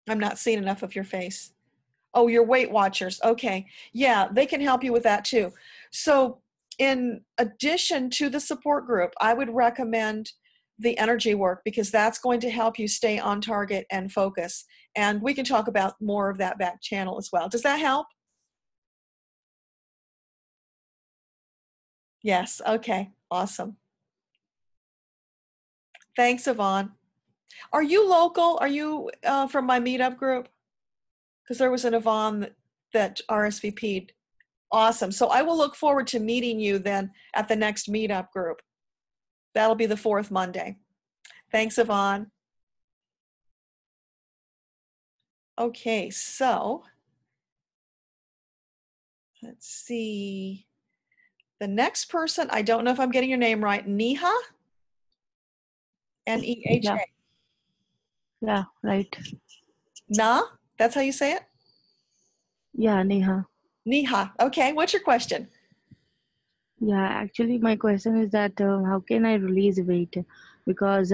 Speaker 1: I'm not seeing enough of your face. Oh, you're Weight Watchers. Okay. Yeah, they can help you with that too. So in addition to the support group, I would recommend the energy work because that's going to help you stay on target and focus. And we can talk about more of that back channel as well. Does that help? Yes. Okay. Awesome. Thanks, Yvonne. Are you local? Are you from my meetup group? Because there was an Yvonne that RSVP'd. Awesome. So I will look forward to meeting you then at the next meetup group. That'll be the 4th Monday. Thanks, Yvonne. Okay, so let's see. The next person, I don't know if I'm getting your name right, Neha? N-E-H-A.
Speaker 3: Yeah, right.
Speaker 1: Na? That's how you say it?
Speaker 3: Yeah, Neha.
Speaker 1: Neha. Okay, what's your question?
Speaker 3: Yeah, actually, my question is that how can I release weight? Because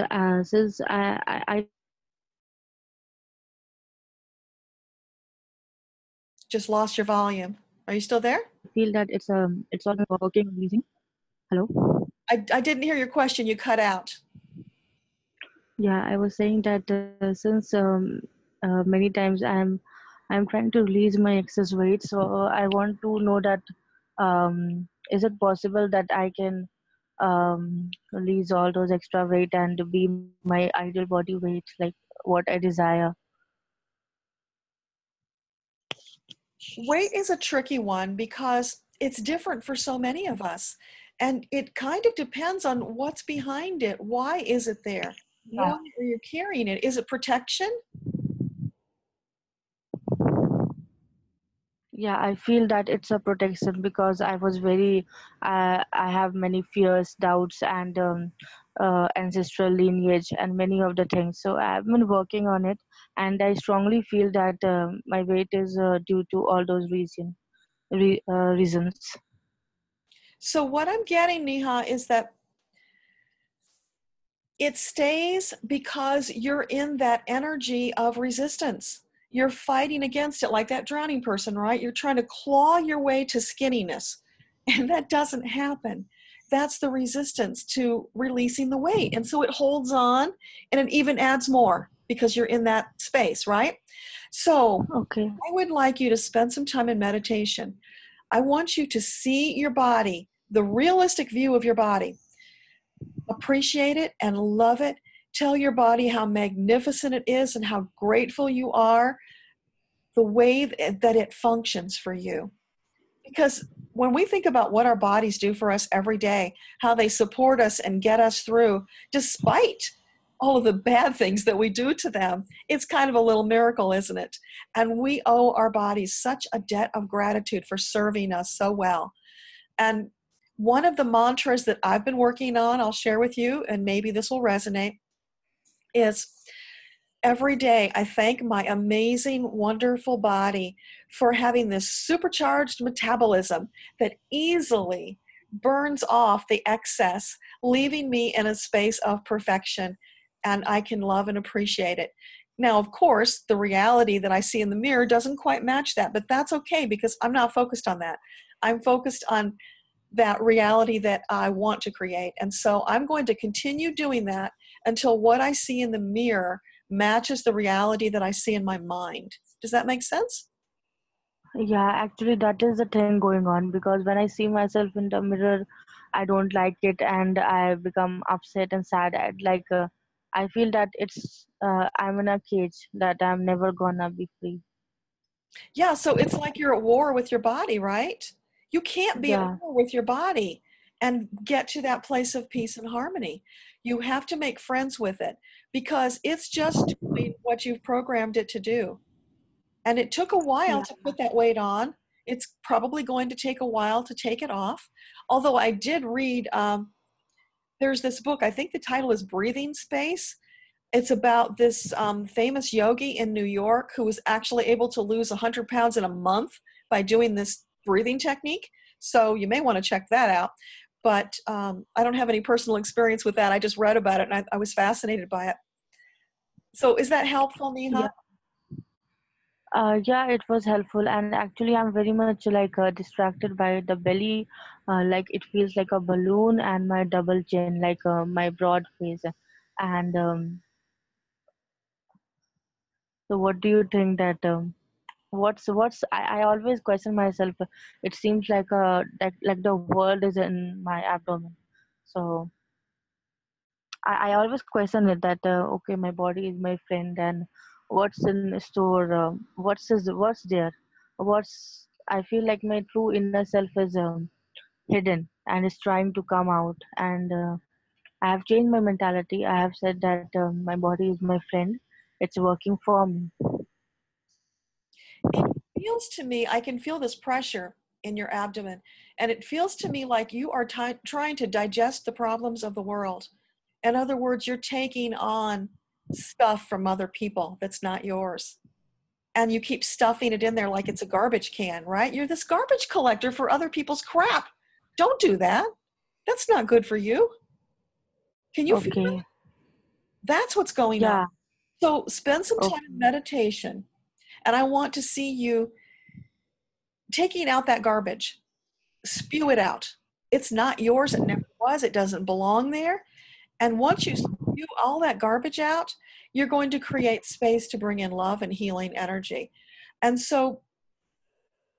Speaker 3: since I
Speaker 1: Just lost your volume. Are you still there?
Speaker 3: feel that it's all working releasing. Hello.
Speaker 1: I didn't hear your question. You cut out.
Speaker 3: Yeah, I was saying that since many times I'm trying to release my excess weight, so I want to know that is it possible that I can release all those extra weight and be my ideal body weight, like what I desire?
Speaker 1: Weight is a tricky one because it's different for so many of us. And it kind of depends on what's behind it. Why is it there? Why are you carrying it? Is it protection?
Speaker 3: Yeah, I feel that it's a protection because I was very, I have many fears, doubts, and ancestral lineage and many of the things. So I've been working on it, and I strongly feel that my weight is due to all those reasons.
Speaker 1: So what I'm getting, Neha, is that it stays because you're in that energy of resistance. You're fighting against it like that drowning person, right? You're trying to claw your way to skinniness, and that doesn't happen. That's the resistance to releasing the weight. And so it holds on and it even adds more because you're in that space, right? So
Speaker 3: Okay.
Speaker 1: I would like you to spend some time in meditation. I want you to see your body, the realistic view of your body. Appreciate it and love it. Tell your body how magnificent it is and how grateful you are, the way that it functions for you. Because when we think about what our bodies do for us every day, how they support us and get us through, despite all of the bad things that we do to them, it's kind of a little miracle, isn't it? And we owe our bodies such a debt of gratitude for serving us so well. And one of the mantras that I've been working on, I'll share with you, and maybe this will resonate, is every day I thank my amazing, wonderful body for having this supercharged metabolism that easily burns off the excess, leaving me in a space of perfection, and I can love and appreciate it. Now, of course, the reality that I see in the mirror doesn't quite match that, but that's okay because I'm not focused on that. I'm focused on that reality that I want to create. And so I'm going to continue doing that until what I see in the mirror matches the reality that I see in my mind. Does that make sense?
Speaker 3: Yeah, actually, that is the thing going on because when I see myself in the mirror, I don't like it and I become upset and sad. I feel that I'm in a cage that I'm never gonna be free.
Speaker 1: Yeah, so it's like you're at war with your body, right? You can't be at
Speaker 3: Yeah,
Speaker 1: war with your body. and get to that place of peace and harmony. You have to make friends with it because it's just doing what you've programmed it to do. And it took a while
Speaker 3: Yeah.
Speaker 1: to put that weight on. It's probably going to take a while to take it off. Although I did read, there's this book, I think the title is Breathing Space. It's about this famous yogi in New York who was actually able to lose 100 pounds in a month by doing this breathing technique. So you may want to check that out. But I don't have any personal experience with that. I just read about it and I was fascinated by it. So is that helpful, Neha?
Speaker 3: Yeah. Yeah, it was helpful, and actually, I'm very much like distracted by the belly. Like it feels like a balloon, and my double chin, like my broad face. And so, what do you think that? What's I always question myself. It seems like the world is in my abdomen. So I always question it that okay, my body is my friend, and what's in store? What's there? What's I feel like my true inner self is hidden and is trying to come out. And I have changed my mentality. I have said that my body is my friend. It's working for me.
Speaker 1: It feels to me, I can feel this pressure in your abdomen, and it feels to me like you are trying to digest the problems of the world. In other words, you're taking on stuff from other people that's not yours. And you keep stuffing it in there like it's a garbage can, right? You're this garbage collector for other people's crap. Don't do that. That's not good for you. Can you feel
Speaker 3: Okay.
Speaker 1: that? That's what's going on.
Speaker 3: Yeah.
Speaker 1: So spend some time in
Speaker 3: Okay.
Speaker 1: meditation. And I want to see you taking out that garbage. Spew it out. It's not yours. It never was. It doesn't belong there. And once you spew all that garbage out, you're going to create space to bring in love and healing energy. And so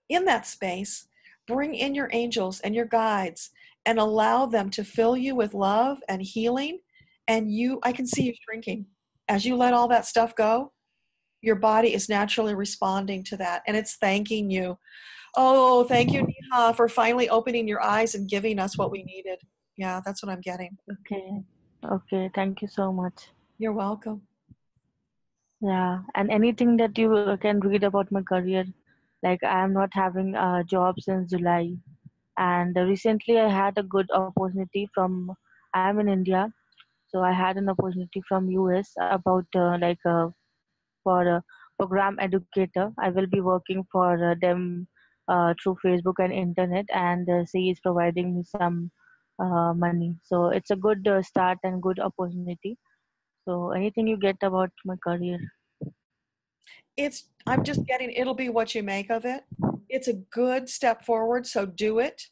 Speaker 1: in that space, bring in your angels and your guides and allow them to fill you with love and healing. And I can see you shrinking. As you let all that stuff go, your body is naturally responding to that. And it's thanking you. Oh, thank you, Neha, for finally opening your eyes and giving us what we needed. Yeah, that's what I'm getting.
Speaker 3: Okay. Okay. Thank you so much.
Speaker 1: You're welcome.
Speaker 3: Yeah. And anything that you can read about my career, like I am not having a job since July. And recently I had a good opportunity from, I am in India, so I had an opportunity from US about for a program educator. I will be working for them through Facebook and internet, and she is providing me some money. So it's a good start and good opportunity. So anything you get about my career?
Speaker 1: I'm just getting, it'll be what you make of it. It's a good step forward, so do it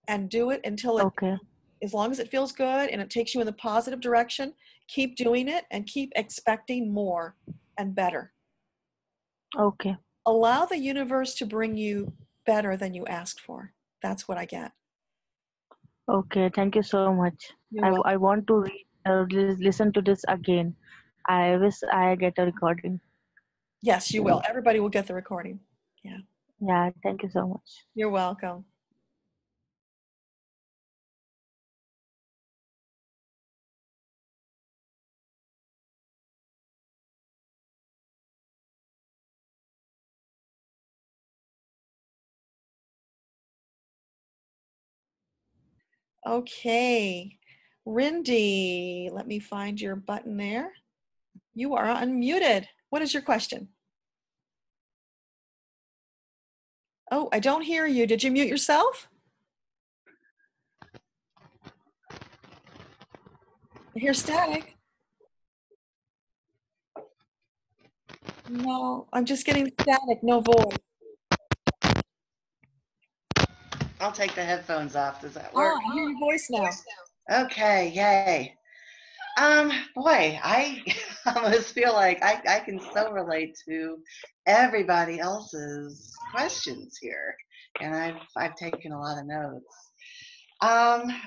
Speaker 1: and do it until
Speaker 3: Okay.
Speaker 1: as long as it feels good and it takes you in the positive direction, keep doing it and keep expecting more and better.
Speaker 3: Okay.
Speaker 1: Allow the universe to bring you better than you asked for. That's what I get.
Speaker 3: Okay. Thank you so much.
Speaker 1: You're welcome.
Speaker 3: I want to listen to this again. I wish I get a recording.
Speaker 1: Yes, you will. Everybody will get the recording. Yeah.
Speaker 3: Yeah. Thank you so much.
Speaker 1: You're welcome. Okay. Rindy, let me find your button there. You are unmuted. What is your question? Oh, I don't hear you. Did you mute yourself? I hear static. No, I'm just getting static, no voice.
Speaker 11: I'll take the headphones off. Does that work?
Speaker 1: I hear your voice now.
Speaker 11: Okay, yay. Boy, I almost feel like I can so relate to everybody else's questions here, and I've taken a lot of notes.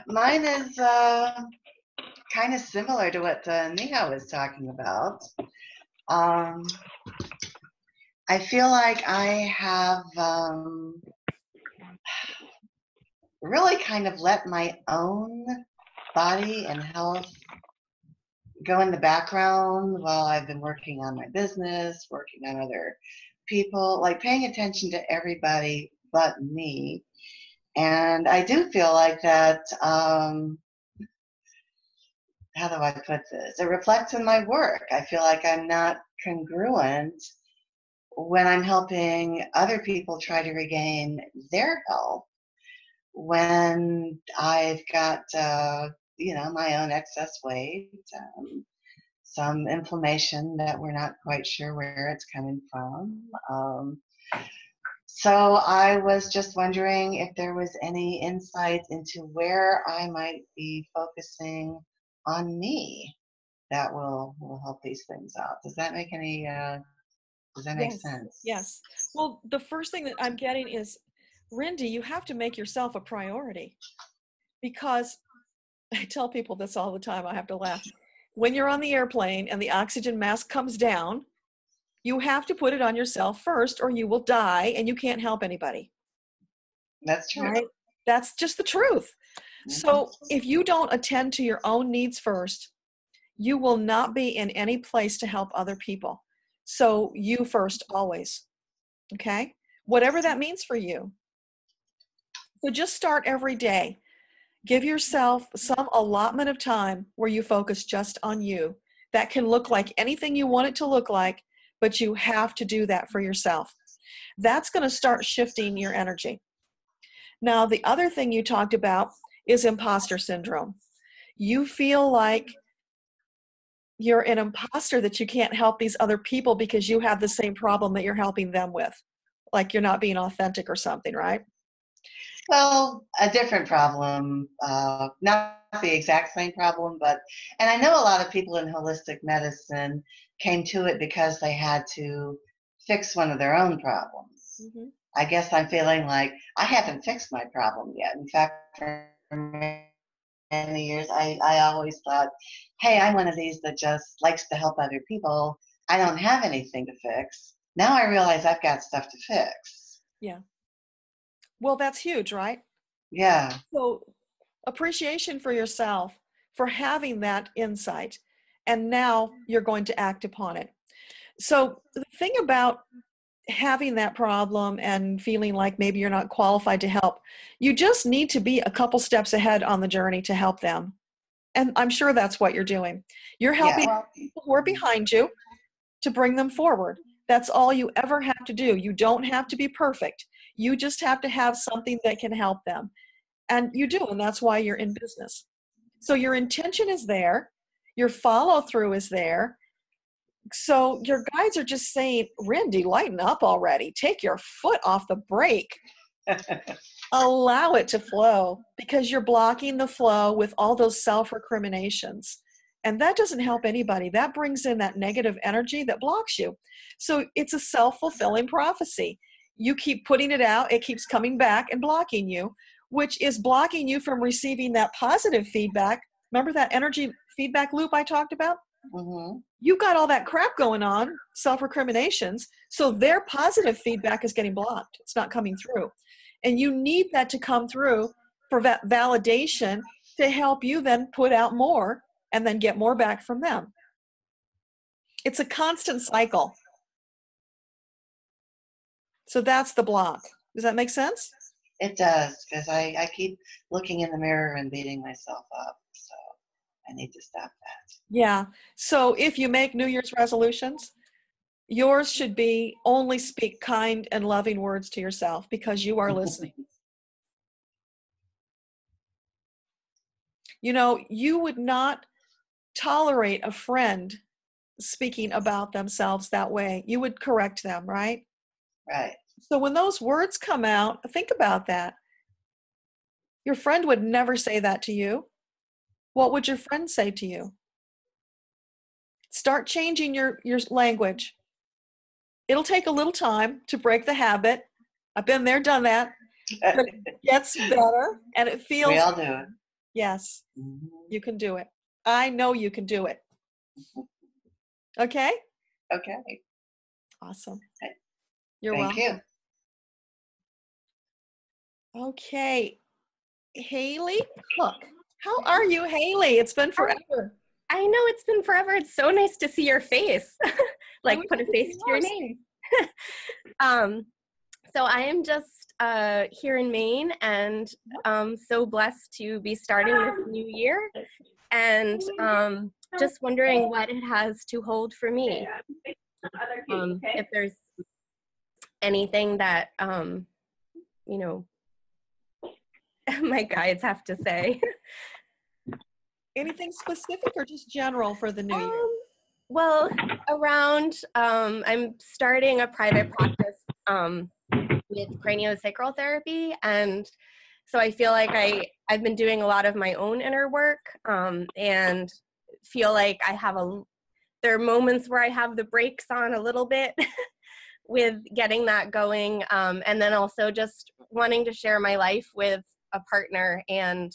Speaker 11: Mine is kind of similar to what Neha was talking about. I feel like I have really kind of let my own body and health go in the background while I've been working on my business, working on other people, like paying attention to everybody but me. And I do feel like that, how do I put this? It reflects in my work. I feel like I'm not congruent when I'm helping other people try to regain their health, when I've got, my own excess weight, some inflammation that we're not quite sure where it's coming from. So I was just wondering if there was any insight into where I might be focusing on me that will help these things out. Does that make any, does that make sense?
Speaker 1: Yes. Well, the first thing that I'm getting is, Rindy, you have to make yourself a priority, because I tell people this all the time. I have to laugh. When you're on the airplane and the oxygen mask comes down, you have to put it on yourself first, or you will die and you can't help anybody.
Speaker 11: That's true.
Speaker 1: Right? That's just the truth. So if you don't attend to your own needs first, you will not be in any place to help other people. So you first, always. Okay? Whatever that means for you. So just start every day. Give yourself some allotment of time where you focus just on you. That can look like anything you want it to look like, but you have to do that for yourself. That's going to start shifting your energy. Now, the other thing you talked about is imposter syndrome. You feel like you're an imposter, that you can't help these other people because you have the same problem that you're helping them with. Like you're not being authentic or something, right?
Speaker 11: Well, a different problem, not the exact same problem, but, and I know a lot of people in holistic medicine came to it because they had to fix one of their own problems.
Speaker 1: Mm-hmm.
Speaker 11: I guess I'm feeling like I haven't fixed my problem yet. In fact, for many years, I always thought, hey, I'm one of these that just likes to help other people. I don't have anything to fix. Now I realize I've got stuff to fix.
Speaker 1: Yeah. Well, that's huge, right?
Speaker 11: Yeah.
Speaker 1: So appreciation for yourself for having that insight. And now you're going to act upon it. So the thing about having that problem and feeling like maybe you're not qualified to help, you just need to be a couple steps ahead on the journey to help them. And I'm sure that's what you're doing. You're helping people who are behind you to bring them forward. That's all you ever have to do. You don't have to be perfect. You just have to have something that can help them. And you do, and that's why you're in business. So your intention is there. Your follow through is there. So your guides are just saying, Rindy, lighten up already. Take your foot off the brake. Allow it to flow, because you're blocking the flow with all those self-recriminations. And that doesn't help anybody. That brings in that negative energy that blocks you. So it's a self-fulfilling prophecy. You keep putting it out, it keeps coming back and blocking you, which is blocking you from receiving that positive feedback. Remember that energy feedback loop I talked about?
Speaker 11: Mm-hmm.
Speaker 1: You got all that crap going on, self-recriminations, so their positive feedback is getting blocked. It's not coming through. And you need that to come through for validation to help you then put out more and then get more back from them. It's a constant cycle. So that's the block. Does that make sense?
Speaker 11: It does, because I keep looking in the mirror and beating myself up. So I need to stop that.
Speaker 1: Yeah. So if you make New Year's resolutions, yours should be only speak kind and loving words to yourself, because you are listening. You know, you would not tolerate a friend speaking about themselves that way. You would correct them, right?
Speaker 11: Right.
Speaker 1: So when those words come out, think about that. Your friend would never say that to you. What would your friend say to you? Start changing your language. It'll take a little time to break the habit. I've been there, done that. But it gets better, and it feels.
Speaker 11: We all do it.
Speaker 1: Yes,
Speaker 11: Mm-hmm.
Speaker 1: you can do it. I know you can do it. Okay?
Speaker 11: Okay.
Speaker 1: Awesome. You're
Speaker 11: Thank
Speaker 1: welcome.
Speaker 11: you.
Speaker 1: Okay. Haley Cook. How are you, Haley? It's been forever.
Speaker 12: I know it's been forever. It's so nice to see your face. Like put a face to your name. So I am just here in Maine and so blessed to be starting this new year and just wondering what it has to hold for me. If there's anything that, you know, my guides have to say.
Speaker 1: Anything specific or just general for the new year?
Speaker 12: Well, around, I'm starting a private practice with craniosacral therapy, and so I feel like I've been doing a lot of my own inner work, and feel like there are moments where I have the brakes on a little bit with getting that going, and then also just wanting to share my life with a partner and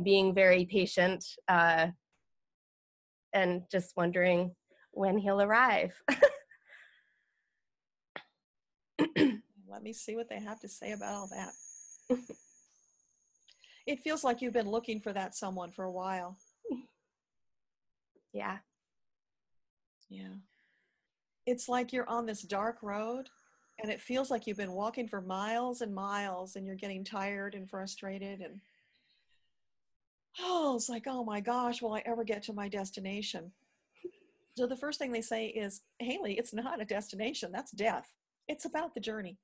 Speaker 12: being very patient and just wondering when he'll arrive.
Speaker 1: Let me see what they have to say about all that. It feels like you've been looking for that someone for a while.
Speaker 12: Yeah.
Speaker 1: Yeah. It's like you're on this dark road and it feels like you've been walking for miles and miles and you're getting tired and frustrated and it's like, oh my gosh, will I ever get to my destination? So the first thing they say is, Haley, it's not a destination, that's death. It's about the journey.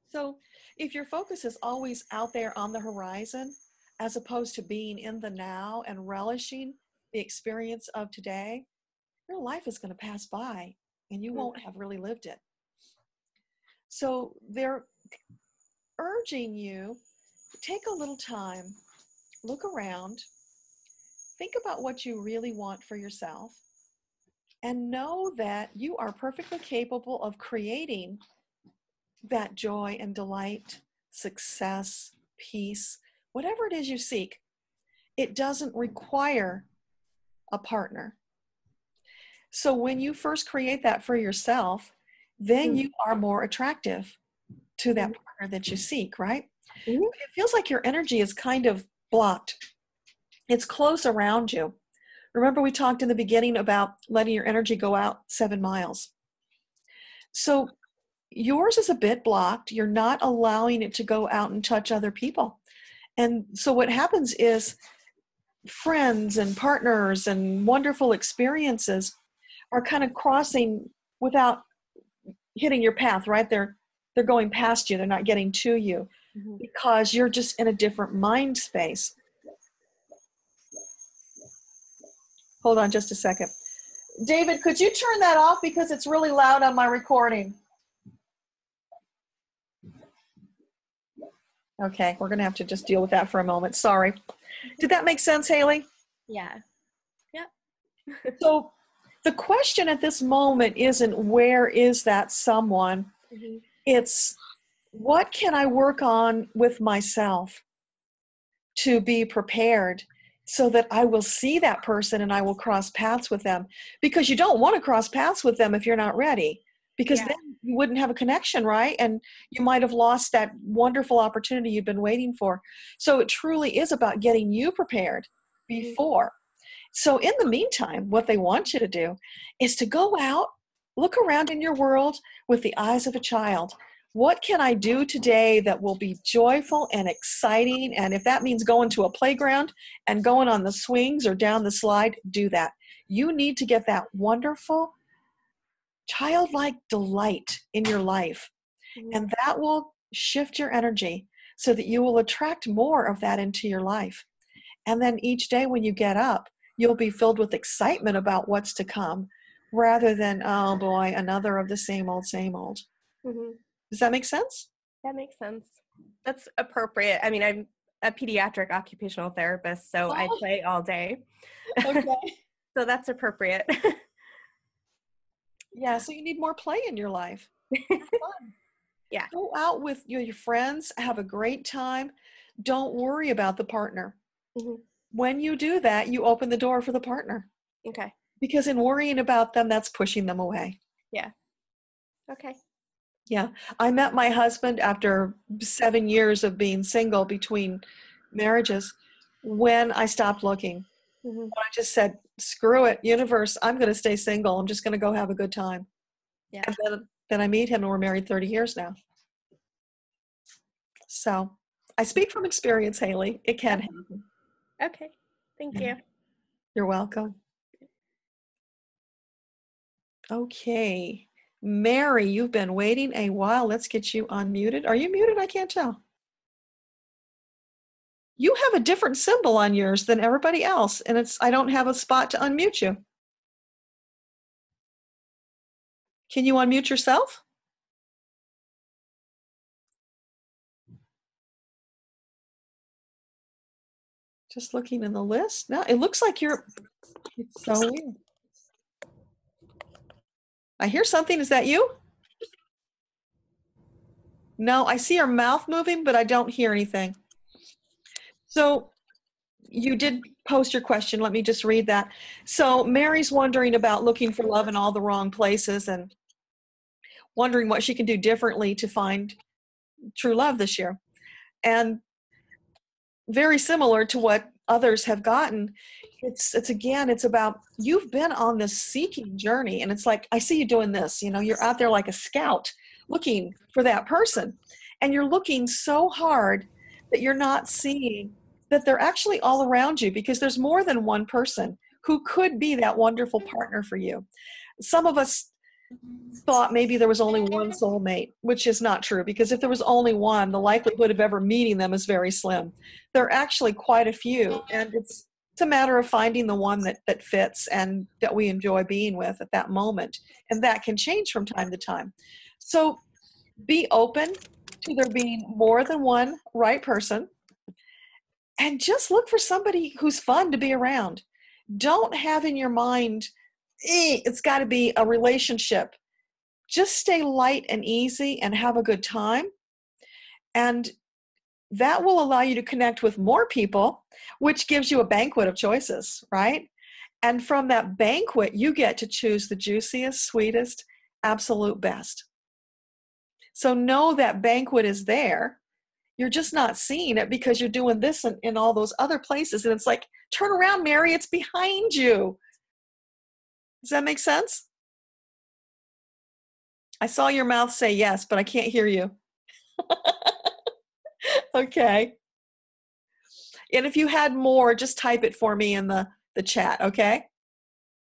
Speaker 1: So if your focus is always out there on the horizon, as opposed to being in the now and relishing the experience of today, your life is going to pass by and you won't have really lived it. So they're urging you, take a little time, look around, think about what you really want for yourself, and know that you are perfectly capable of creating that joy and delight, success, peace, whatever it is you seek. It doesn't require a partner. So when you first create that for yourself, then you are more attractive to that partner that you seek, right? It feels like your energy is kind of blocked. It's close around you. Remember we talked in the beginning about letting your energy go out 7 miles. So yours is a bit blocked. You're not allowing it to go out and touch other people. And so what happens is friends and partners and wonderful experiences are kind of crossing without hitting your path, right? They're going past you. They're not getting to you because you're just in a different mind space. Hold on just a second. David, could you turn that off because it's really loud on my recording? Okay, we're going to have to just deal with that for a moment. Sorry. Did that make sense, Haley?
Speaker 12: Yeah. Yep.
Speaker 1: So the question at this moment isn't where is that someone? It's what can I work on with myself to be prepared so that I will see that person and I will cross paths with them, because you don't want to cross paths with them if you're not ready, because then you wouldn't have a connection, right? And you might have lost that wonderful opportunity you've been waiting for. So it truly is about getting you prepared before. So in the meantime, what they want you to do is to go out, look around in your world with the eyes of a child. What can I do today that will be joyful and exciting? And if that means going to a playground and going on the swings or down the slide, do that. You need to get that wonderful, childlike delight in your life. And that will shift your energy so that you will attract more of that into your life. And then each day when you get up, you'll be filled with excitement about what's to come rather than, oh boy, another of the same old, same old. Does that make sense?
Speaker 12: That makes sense. That's appropriate. I mean, I'm a pediatric occupational therapist, so I play all day.
Speaker 1: Okay.
Speaker 12: So that's appropriate.
Speaker 1: Yeah, so you need more play in your life. Have fun.
Speaker 12: Yeah.
Speaker 1: Go out with your friends, have a great time. Don't worry about the partner. When you do that, you open the door for the partner.
Speaker 12: Okay.
Speaker 1: Because in worrying about them, that's pushing them away.
Speaker 12: Yeah. Okay.
Speaker 1: Yeah. I met my husband after 7 years of being single between marriages when I stopped looking.
Speaker 12: Mhm.
Speaker 1: When I just said, screw it, universe, I'm going to stay single. I'm just going to go have a good time.
Speaker 12: Yeah.
Speaker 1: And then I meet him and we're married 30 years now. So I speak from experience, Haley. It can happen.
Speaker 12: Okay. Thank you.
Speaker 1: You're welcome. Okay. Mary, you've been waiting a while. Let's get you unmuted. Are you muted? I can't tell. You have a different symbol on yours than everybody else, and I don't have a spot to unmute you. Can you unmute yourself? Just looking in the list. No, it looks like it's so weird. I hear something. Is that you? No, I see your mouth moving, but I don't hear anything. So you did post your question. Let me just read that. So Mary's wondering about looking for love in all the wrong places and wondering what she can do differently to find true love this year. And very similar to what others have gotten, it's about, you've been on this seeking journey, and it's like, I see you doing this, you're out there like a scout looking for that person, and you're looking so hard that you're not seeing that they're actually all around you, because there's more than one person who could be that wonderful partner for you. Some of us thought maybe there was only one soulmate, which is not true, because if there was only one, the likelihood of ever meeting them is very slim. There are actually quite a few, and it's a matter of finding the one that fits and that we enjoy being with at that moment, and that can change from time to time. So be open to there being more than one right person, and just look for somebody who's fun to be around. Don't have in your mind, it's got to be a relationship. Just stay light and easy and have a good time. And that will allow you to connect with more people, which gives you a banquet of choices, right? And from that banquet, you get to choose the juiciest, sweetest, absolute best. So know that banquet is there. You're just not seeing it because you're doing this in all those other places. And it's like, turn around, Mary, it's behind you. Does that make sense? I saw your mouth say yes, but I can't hear you. Okay. And if you had more, just type it for me in the chat, okay?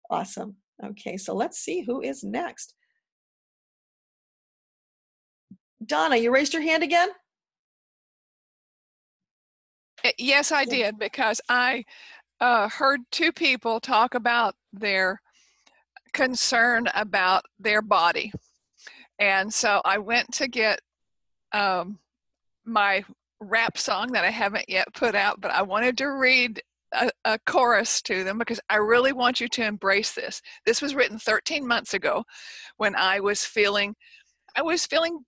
Speaker 1: Awesome. Okay, so let's see who is next. Donna, you raised your hand again?
Speaker 9: Yes, I did, because I heard two people talk about their concern about their body. And so I went to get my rap song that I haven't yet put out, but I wanted to read a chorus to them because I really want you to embrace this. This was written 13 months ago when I was feeling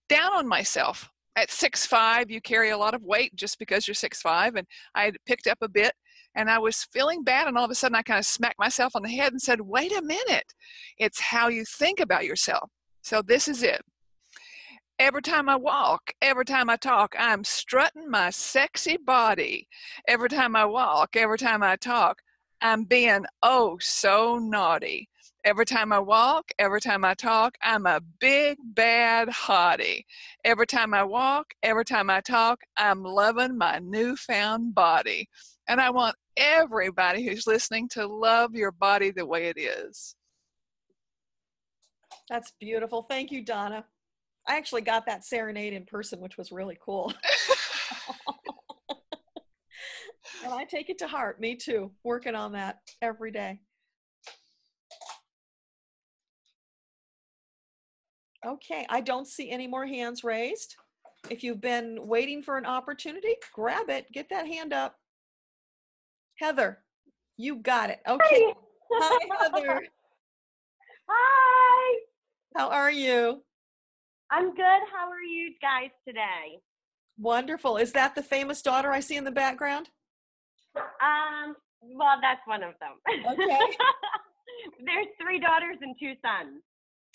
Speaker 9: down on myself. At 6'5", you carry a lot of weight just because you're 6'5", and I had picked up a bit, and I was feeling bad, and all of a sudden I kind of smacked myself on the head and said, wait a minute, it's how you think about yourself. So this is it. Every time I walk, every time I talk, I'm strutting my sexy body. Every time I walk, every time I talk, I'm being oh so naughty. Every time I walk, every time I talk, I'm a big bad hottie. Every time I walk, every time I talk, I'm loving my newfound body. And I want everybody who's listening to love your body the way it is.
Speaker 1: That's beautiful. Thank you, Donna. I actually got that serenade in person, which was really cool. And I take it to heart. Me too. Working on that every day. Okay, I don't see any more hands raised. If you've been waiting for an opportunity, grab it. Get that hand up. Heather, you got it. Okay. Hi, Heather.
Speaker 13: Hi.
Speaker 1: How are you?
Speaker 13: I'm good. How are you guys today?
Speaker 1: Wonderful. Is that the famous daughter I see in the background?
Speaker 13: Well, that's one of them.
Speaker 1: Okay.
Speaker 13: There's 3 daughters and 2 sons.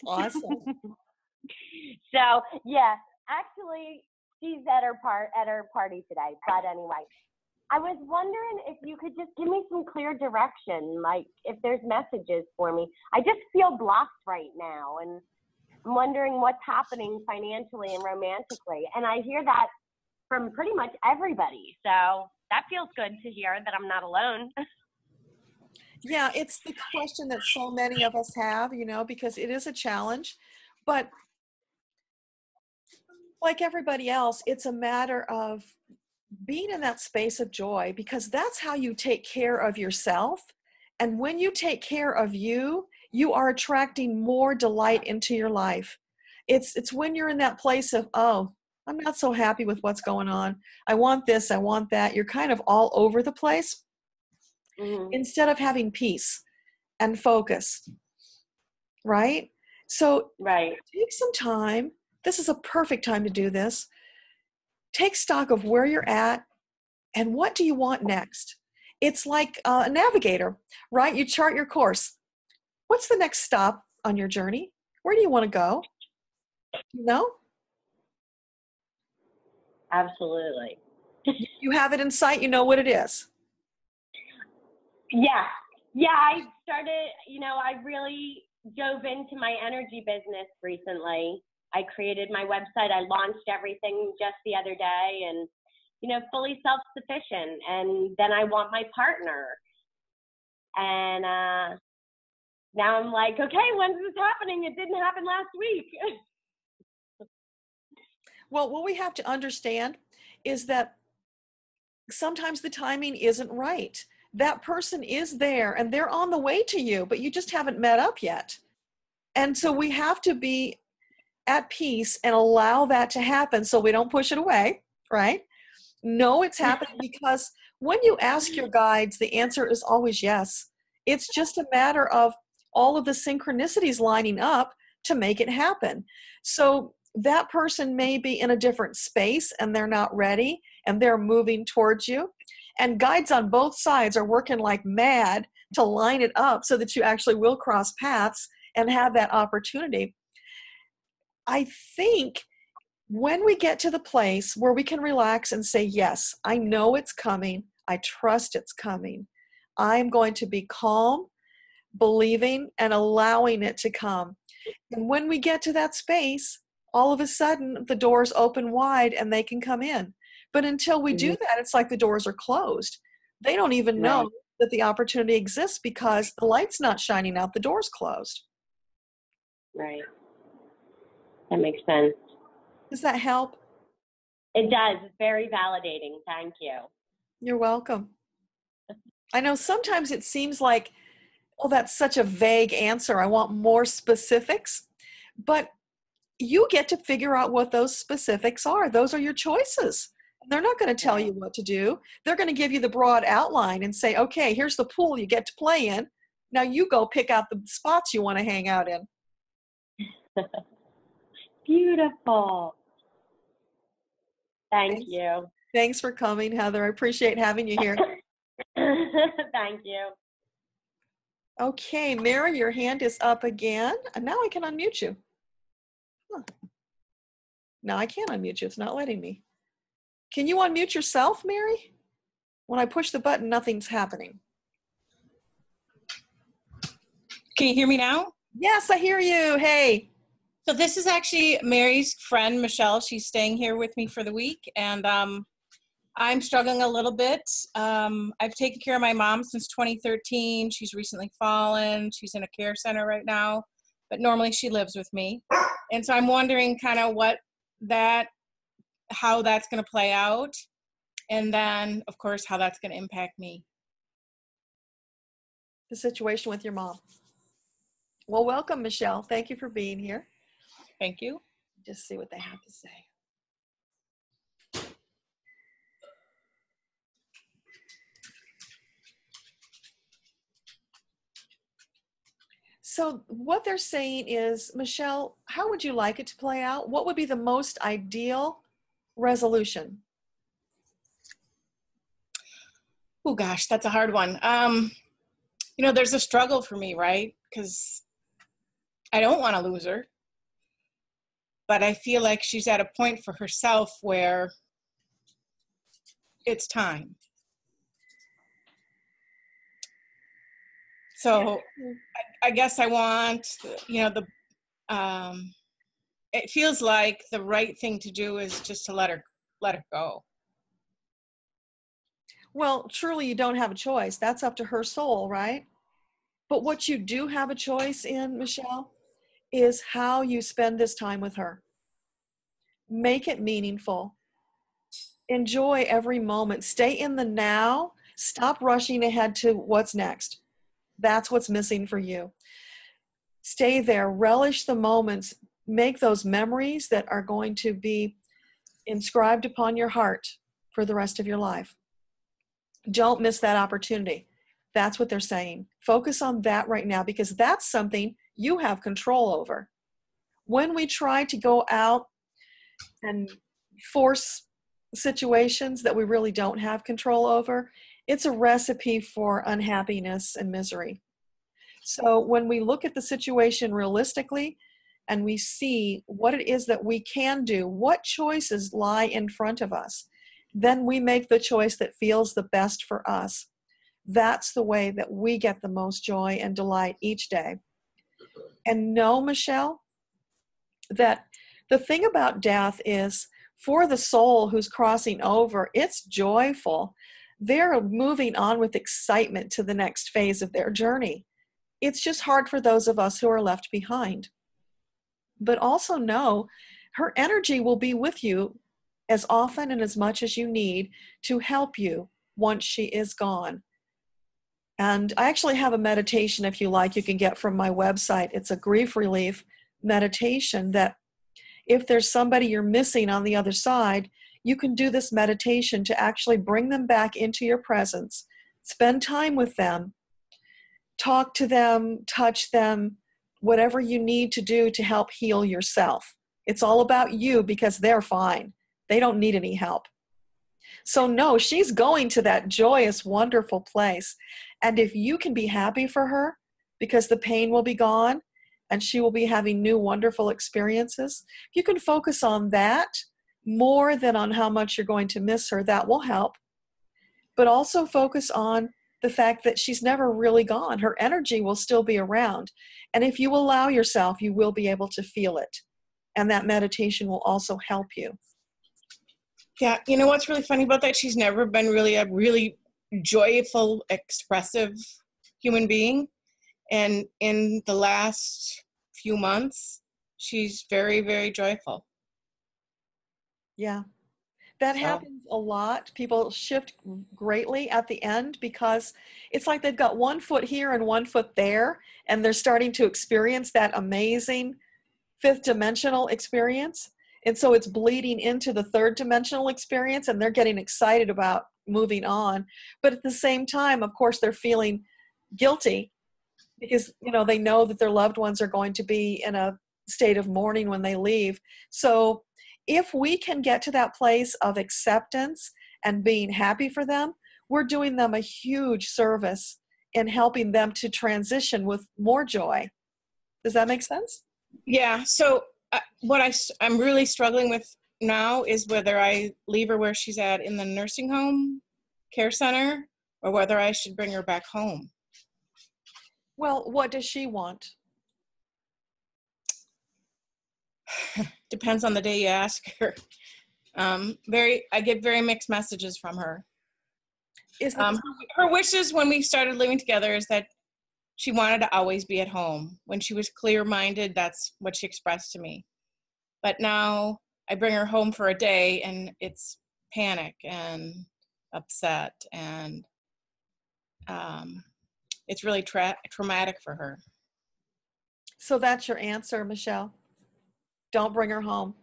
Speaker 1: Awesome.
Speaker 13: So yeah, actually, she's at her party today. But anyway, I was wondering if you could just give me some clear direction, like if there's messages for me. I just feel blocked right now, and I'm wondering what's happening financially and romantically. And I hear that from pretty much everybody. So that feels good to hear that I'm not alone.
Speaker 1: Yeah, it's the question that so many of us have, because it is a challenge. But like everybody else, it's a matter of being in that space of joy, because that's how you take care of yourself. And when you take care of you, you are attracting more delight into your life. It's when you're in that place of, oh, I'm not so happy with what's going on. I want this, I want that. You're kind of all over the place. Instead of having peace and focus, right? So take some time. This is a perfect time to do this. Take stock of where you're at and what do you want next. It's like a navigator, right? You chart your course. What's the next stop on your journey? Where do you want to go?
Speaker 13: Absolutely.
Speaker 1: You have it in sight. You know what it is.
Speaker 13: Yeah, I started, I really dove into my energy business recently. I created my website. I launched everything just the other day and, fully self-sufficient. And then I want my partner. And now I'm like, okay, when's this happening? It didn't happen last week.
Speaker 1: Well, what we have to understand is that sometimes the timing isn't right. That person is there and they're on the way to you, but you just haven't met up yet. And so we have to be at peace and allow that to happen so we don't push it away, right? No, it's happening because when you ask your guides, the answer is always yes. It's just a matter of all of the synchronicities lining up to make it happen. So that person may be in a different space and they're not ready and they're moving towards you. And guides on both sides are working like mad to line it up so that you actually will cross paths and have that opportunity. I think when we get to the place where we can relax and say, yes, I know it's coming. I trust it's coming. I'm going to be calm, believing, and allowing it to come. And when we get to that space, all of a sudden the doors open wide and they can come in. But until we do that, it's like the doors are closed. They don't even know that the opportunity exists because the light's not shining out, the door's closed.
Speaker 13: Right. That makes sense.
Speaker 1: Does that help?
Speaker 13: It does. It's very validating. Thank you.
Speaker 1: You're welcome. I know sometimes it seems like, oh, that's such a vague answer. I want more specifics. But you get to figure out what those specifics are. Those are your choices. They're not going to tell you what to do. They're going to give you the broad outline and say, okay, here's the pool you get to play in. Now you go pick out the spots you want to hang out in.
Speaker 13: Beautiful. Thank you.
Speaker 1: Thanks for coming, Heather. I appreciate having you here.
Speaker 13: Thank you.
Speaker 1: Okay, Mary, your hand is up again. And now I can unmute you. Huh. Now I can't unmute you. It's not letting me. Can you unmute yourself, Mary? When I push the button, nothing's happening.
Speaker 14: Can you hear me now?
Speaker 1: Yes, I hear you. Hey.
Speaker 14: So this is actually Mary's friend, Michelle. She's staying here with me for the week. And I'm struggling a little bit. I've taken care of my mom since 2013. She's recently fallen. She's in a care center right now. But normally she lives with me. And so I'm wondering kind of how that's going to play out. And then, of course, how that's going to impact me.
Speaker 1: The situation with your mom. Well, welcome, Michelle. Thank you for being here.
Speaker 14: Thank you.
Speaker 1: Just see what they have to say. So what they're saying is, Michelle, how would you like it to play out? What would be the most ideal resolution?
Speaker 14: Oh gosh, that's a hard one. There's a struggle for me, right? Because I don't want to lose her. but I feel like she's at a point for herself where it's time. So I guess I want, it feels like the right thing to do is just to let her go.
Speaker 1: Well, truly, you don't have a choice. That's up to her soul, right? But what you do have a choice in, Michelle, is how you spend this time with her. Make it meaningful. Enjoy every moment. Stay in the now. Stop rushing ahead to what's next. That's what's missing for you. Stay there. Relish the moments. Make those memories that are going to be inscribed upon your heart for the rest of your life. Don't miss that opportunity. That's what they're saying. Focus on that right now, because that's something you have control over. When we try to go out and force situations that we really don't have control over, it's a recipe for unhappiness and misery. So when we look at the situation realistically and we see what it is that we can do, what choices lie in front of us, then we make the choice that feels the best for us. That's the way that we get the most joy and delight each day. And know, Michelle, that the thing about death is, for the soul who's crossing over, it's joyful. They're moving on with excitement to the next phase of their journey. It's just hard for those of us who are left behind. But also know, her energy will be with you as often and as much as you need to help you once she is gone. And I actually have a meditation, if you like, you can get from my website. It's a grief relief meditation that if there's somebody you're missing on the other side, you can do this meditation to actually bring them back into your presence. Spend time with them. Talk to them, touch them, whatever you need to do to help heal yourself. It's all about you, because they're fine. They don't need any help. So no, she's going to that joyous, wonderful place. And if you can be happy for her, because the pain will be gone and she will be having new, wonderful experiences, if you can focus on that more than on how much you're going to miss her, that will help. But also focus on the fact that she's never really gone. Her energy will still be around. And if you allow yourself, you will be able to feel it. And that meditation will also help you.
Speaker 14: Yeah, you know what's really funny about that? She's never been really a really joyful, expressive human being. And in the last few months, she's very, very joyful.
Speaker 1: Yeah, that happens a lot. People shift greatly at the end, because it's like they've got one foot here and one foot there, and they're starting to experience that amazing fifth dimensional experience. And so it's bleeding into the third dimensional experience, and they're getting excited about moving on. But at the same time, of course, they're feeling guilty, because, they know that their loved ones are going to be in a state of mourning when they leave. So if we can get to that place of acceptance and being happy for them, we're doing them a huge service in helping them to transition with more joy. Does that make sense?
Speaker 14: Yeah. So what I'm really struggling with now is whether I leave her where she's at in the nursing home care center, or whether I should bring her back home.
Speaker 1: Well, what does she want?
Speaker 14: Depends on the day you ask her. I get very mixed messages from her. Her wishes when we started living together is that she wanted to always be at home. When she was clear-minded, that's what she expressed to me. But now I bring her home for a day and it's panic and upset, and it's really traumatic for her.
Speaker 1: So that's your answer, Michelle. Don't bring her home.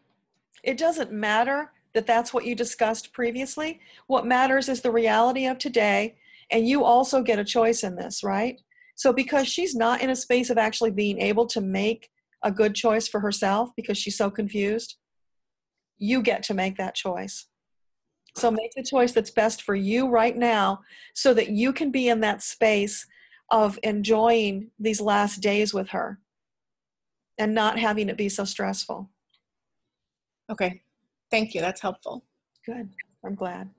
Speaker 1: It doesn't matter that that's what you discussed previously. What matters is the reality of today, and you also get a choice in this, right? So because she's not in a space of actually being able to make a good choice for herself because she's so confused, you get to make that choice. So make the choice that's best for you right now, so that you can be in that space of enjoying these last days with her and not having it be so stressful.
Speaker 14: Okay. Thank you. That's helpful.
Speaker 1: Good. I'm glad.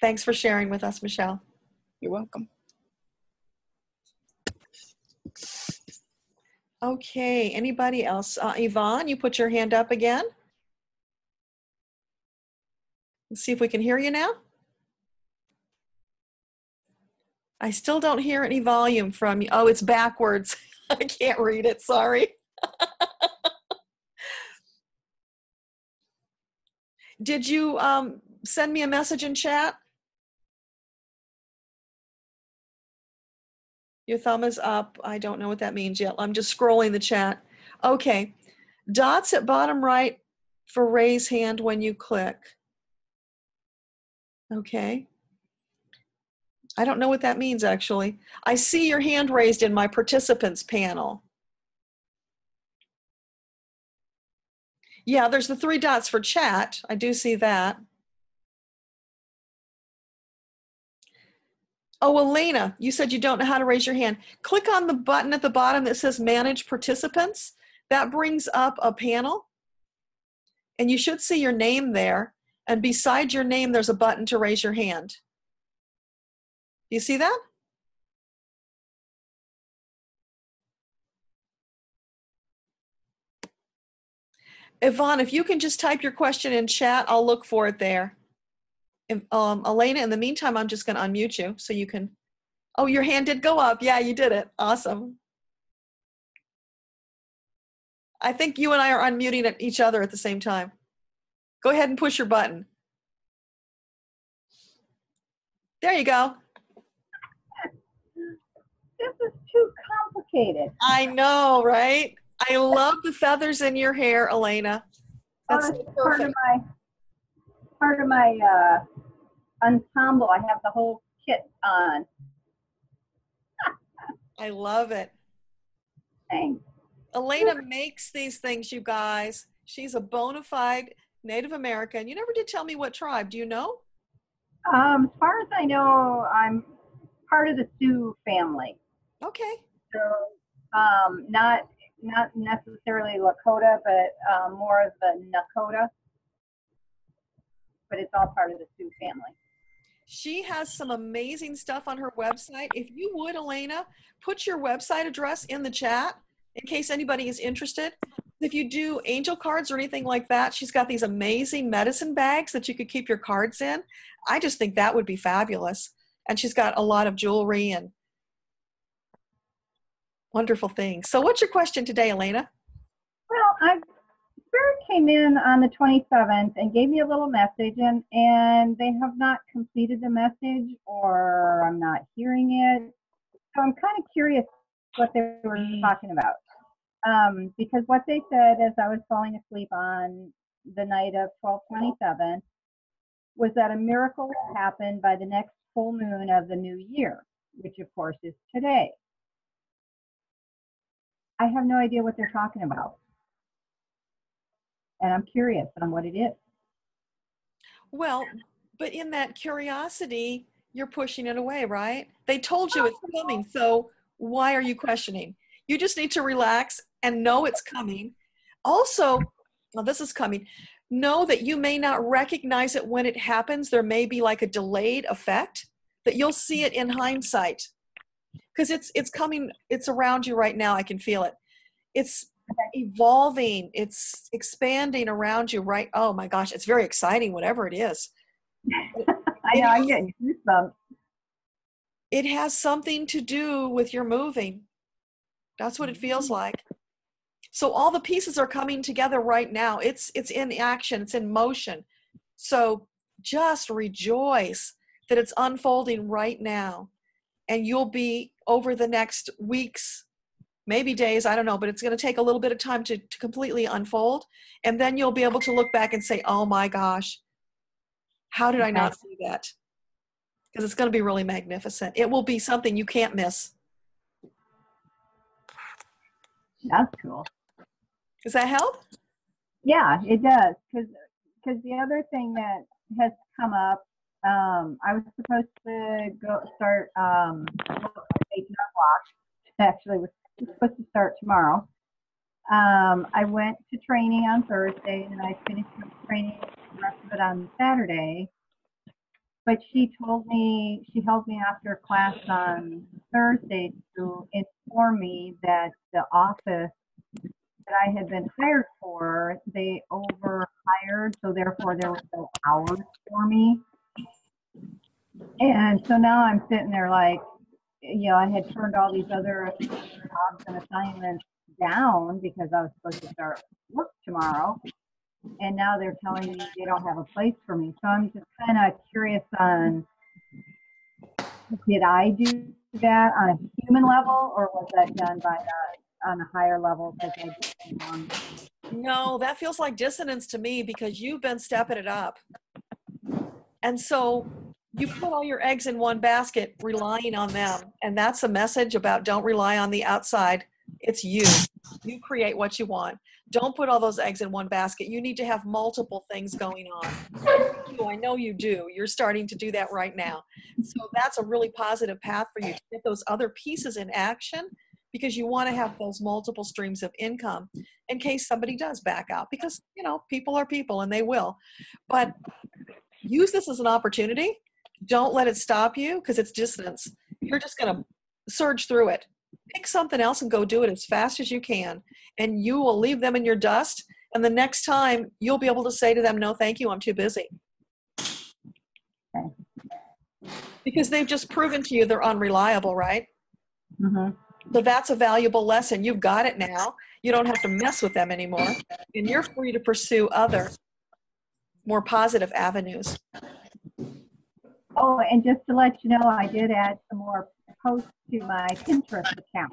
Speaker 1: Thanks for sharing with us, Michelle.
Speaker 14: You're welcome.
Speaker 1: Okay, anybody else? Yvonne, you put your hand up again. Let's see if we can hear you now. I still don't hear any volume from you. Oh, it's backwards. I can't read it, sorry. Did you send me a message in chat? Your thumb is up. I don't know what that means yet. I'm just scrolling the chat. Okay. Dots at bottom right for raise hand when you click. Okay. I don't know what that means, actually. I see your hand raised in my participants panel. Yeah, there's the 3 dots for chat. I do see that. Oh, Elena, you said you don't know how to raise your hand. Click on the button at the bottom that says Manage Participants. That brings up a panel, and you should see your name there. And beside your name, there's a button to raise your hand. Do you see that? Yvonne, if you can just type your question in chat, I'll look for it there. Elena, in the meantime, I'm just going to unmute you so you can. Oh, your hand did go up. Yeah, you did it. Awesome. I think you and I are unmuting at each other at the same time. Go ahead and push your button. There you go.
Speaker 15: This is too complicated.
Speaker 1: I know, right? I love the feathers in your hair, Elena. That's so perfect.
Speaker 15: Part of my ensemble. I have the whole kit on.
Speaker 1: I love it.
Speaker 15: Thanks.
Speaker 1: Elena makes these things, you guys. She's a bona fide Native American. You never did tell me what tribe. Do you know?
Speaker 15: As far as I know, I'm part of the Sioux family.
Speaker 1: Okay.
Speaker 15: So, not necessarily Lakota, but more of the Nakota. But it's all part of the Sioux family.
Speaker 1: She has some amazing stuff on her website. If you would, Elena, put your website address in the chat in case anybody is interested. If you do angel cards or anything like that, she's got these amazing medicine bags that you could keep your cards in. I just think that would be fabulous. And she's got a lot of jewelry and wonderful things. So what's your question today, Elena?
Speaker 15: Well, Spirit came in on the 27th and gave me a little message, and they have not completed the message, or I'm not hearing it. So I'm kind of curious what they were talking about. Because what they said as I was falling asleep on the night of 12/27 was that a miracle will happen by the next full moon of the new year, which of course is today. I have no idea what they're talking about. And I'm curious on what it is.
Speaker 1: Well, but in that curiosity, you're pushing it away, right? They told you it's coming, so why are you questioning? You just need to relax and know it's coming. Also, well, this is coming. Know that you may not recognize it when it happens. There may be like a delayed effect that you'll see it in hindsight. Because it's coming, it's around you right now. I can feel it. It's evolving, it's expanding around you, right? Oh my gosh, it's very exciting, whatever it is.
Speaker 15: I know, I'm getting goosebumps.
Speaker 1: It has something to do with your moving. That's what it feels like. So all the pieces are coming together right now. It's in action, it's in motion. So just rejoice that it's unfolding right now. And you'll be, over the next weeks, maybe days, I don't know, but it's going to take a little bit of time to completely unfold. And then you'll be able to look back and say, oh my gosh, how did I not see that? Because it's going to be really magnificent. It will be something you can't miss.
Speaker 15: That's cool.
Speaker 1: Does that help?
Speaker 15: Yeah, it does. Because the other thing that has come up, I was supposed to start making a block. Actually, was supposed to start tomorrow. I went to training on Thursday, and I finished the training the rest of it on Saturday. But she held me after class on Thursday to inform me that the office that I had been hired for, they overhired, so therefore there were no hours for me. And so now I'm sitting there like, I had turned all these other jobs and assignments down because I was supposed to start work tomorrow. And now they're telling me they don't have a place for me. So I'm just kind of curious on, did I do that on a human level, or was that done by on a higher level?
Speaker 1: No, that feels like dissonance to me because you've been stepping it up. And so you put all your eggs in one basket, relying on them. And that's a message about don't rely on the outside. It's you. You create what you want. Don't put all those eggs in one basket. You need to have multiple things going on. I know you do. You're starting to do that right now. So that's a really positive path for you to get those other pieces in action, because you want to have those multiple streams of income in case somebody does back out, because, people are people and they will. But use this as an opportunity. Don't let it stop you because it's dissonance. You're just going to surge through it. Pick something else and go do it as fast as you can. And you will leave them in your dust. And the next time you'll be able to say to them, no, thank you, I'm too busy. Because they've just proven to you they're unreliable, right?
Speaker 15: Mm-hmm.
Speaker 1: So that's a valuable lesson. You've got it now. You don't have to mess with them anymore. And you're free to pursue other, more positive avenues.
Speaker 15: Oh, and just to let you know, I did add some more posts to my Pinterest account.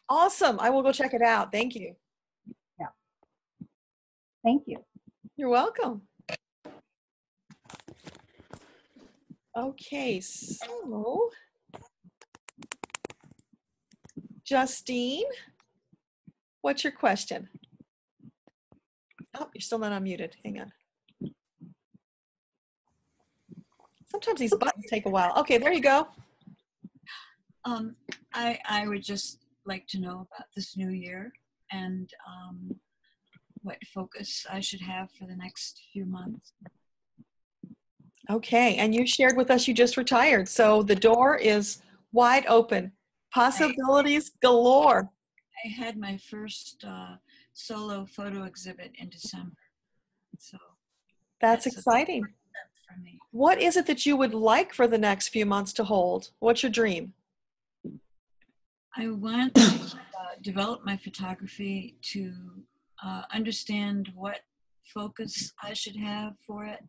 Speaker 1: Awesome. I will go check it out. Thank you.
Speaker 15: Yeah. Thank you.
Speaker 1: You're welcome. Okay, so Justine, what's your question? Oh, you're still not unmuted. Hang on. Sometimes these buttons take a while. Okay, there you go.
Speaker 16: I would just like to know about this new year and what focus I should have for the next few months.
Speaker 1: Okay, and you shared with us you just retired, so the door is wide open. Possibilities galore.
Speaker 16: I had my first solo photo exhibit in December, so
Speaker 1: that's exciting.
Speaker 16: For me.
Speaker 1: What is it that you would like for the next few months to hold? What's your dream?
Speaker 16: I want to develop my photography to understand what focus I should have for it,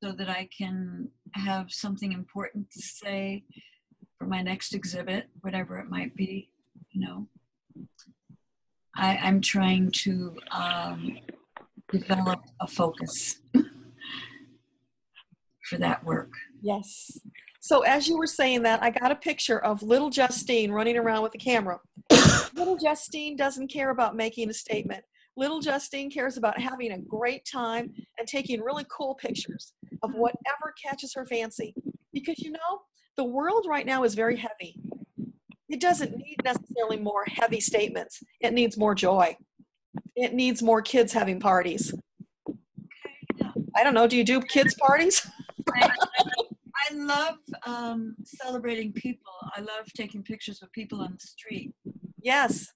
Speaker 16: so that I can have something important to say for my next exhibit, whatever it might be. I'm trying to develop a focus for that work.
Speaker 1: Yes. So as you were saying that, I got a picture of little Justine running around with the camera. Little Justine doesn't care about making a statement. Little Justine cares about having a great time and taking really cool pictures of whatever catches her fancy. Because the world right now is very heavy. It doesn't need necessarily more heavy statements. It needs more joy. It needs more kids having parties. I don't know, do you do kids parties?
Speaker 16: I love celebrating people. I love taking pictures of people on the street.
Speaker 1: Yes,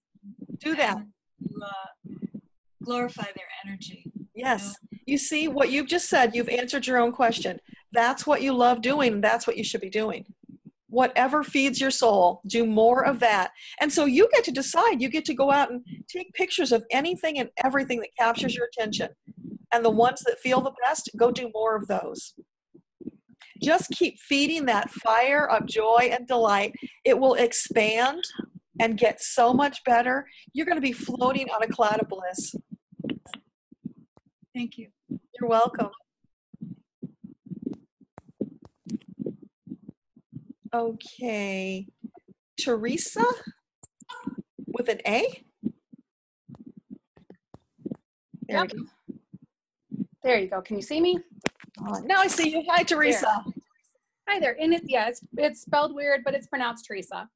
Speaker 1: do that.
Speaker 16: To glorify their energy.
Speaker 1: Yes. You see, what you've just said, you've answered your own question. That's what you love doing, and that's what you should be doing. Whatever feeds your soul, do more of that. And so you get to decide. You get to go out and take pictures of anything and everything that captures your attention. And the ones that feel the best, go do more of those. Just keep feeding that fire of joy and delight. It will expand and get so much better. You're going to be floating on a cloud of bliss.
Speaker 16: Thank you.
Speaker 1: You're welcome. Okay. Teresa with an A? There we go.
Speaker 17: There you go. Can you see me?
Speaker 1: Now I see you. Hi, Teresa.
Speaker 17: There. Hi there. And it's spelled weird, but it's pronounced Teresa.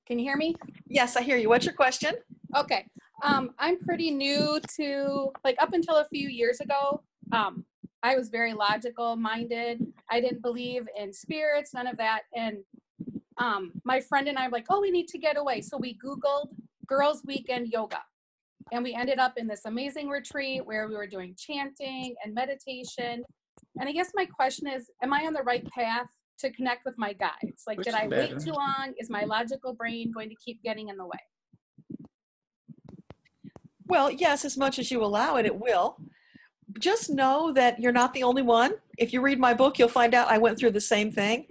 Speaker 17: Can you hear me?
Speaker 1: Yes, I hear you. What's your question?
Speaker 17: Okay. I'm pretty new to, like, up until a few years ago, I was very logical minded. I didn't believe in spirits, none of that. And my friend and I were like, oh, we need to get away. So we Googled Girls Weekend Yoga. And we ended up in this amazing retreat where we were doing chanting and meditation. And I guess my question is, am I on the right path to connect with my guides? Like, did I wait too long? Is my logical brain going to keep getting in the way?
Speaker 1: Well, yes, as much as you allow it, it will. Just know that you're not the only one. If you read my book, you'll find out I went through the same thing.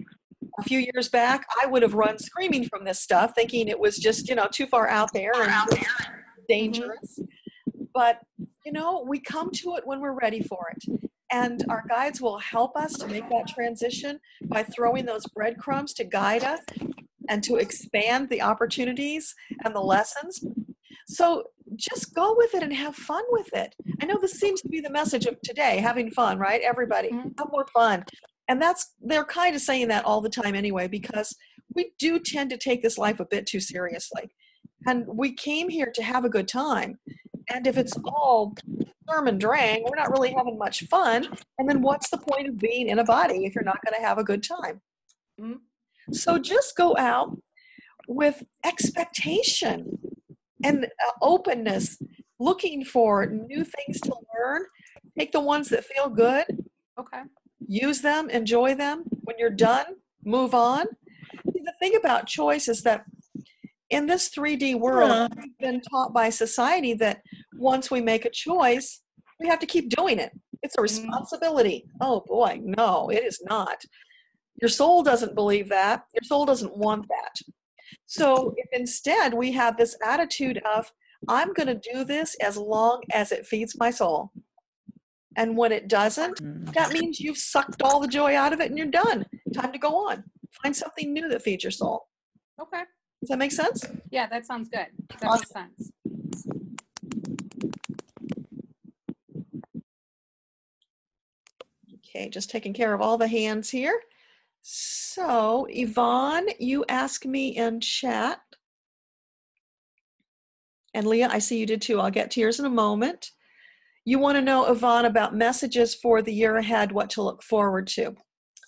Speaker 1: A few years back, I would have run screaming from this stuff, thinking it was just, too far out there and dangerous. But, we come to it when we're ready for it. And our guides will help us to make that transition by throwing those breadcrumbs to guide us and to expand the opportunities and the lessons. So just go with it and have fun with it. I know this seems to be the message of today, having fun, right? Everybody, have more fun. And they're kind of saying that all the time anyway, because we do tend to take this life a bit too seriously. And we came here to have a good time. And if it's all sturm and drang, we're not really having much fun. And then what's the point of being in a body if you're not going to have a good time? So just go out with expectation and openness, looking for new things to learn. Take the ones that feel good.
Speaker 17: Okay.
Speaker 1: Use them, enjoy them. When you're done, move on. The thing about choice is that in this 3D world, we've been taught by society that once we make a choice, we have to keep doing it. It's a responsibility. Oh boy, no, it is not. Your soul doesn't believe that. Your soul doesn't want that. So if instead we have this attitude of, I'm going to do this as long as it feeds my soul. And when it doesn't, that means you've sucked all the joy out of it and you're done. Time to go on. Find something new that feeds your soul.
Speaker 17: Okay.
Speaker 1: Does that make sense?
Speaker 17: Yeah, that sounds good. That makes sense.
Speaker 1: Okay, just taking care of all the hands here. So, Yvonne, you asked me in chat. And Leah, I see you did too. I'll get to yours in a moment. You want to know, Yvonne, about messages for the year ahead, what to look forward to.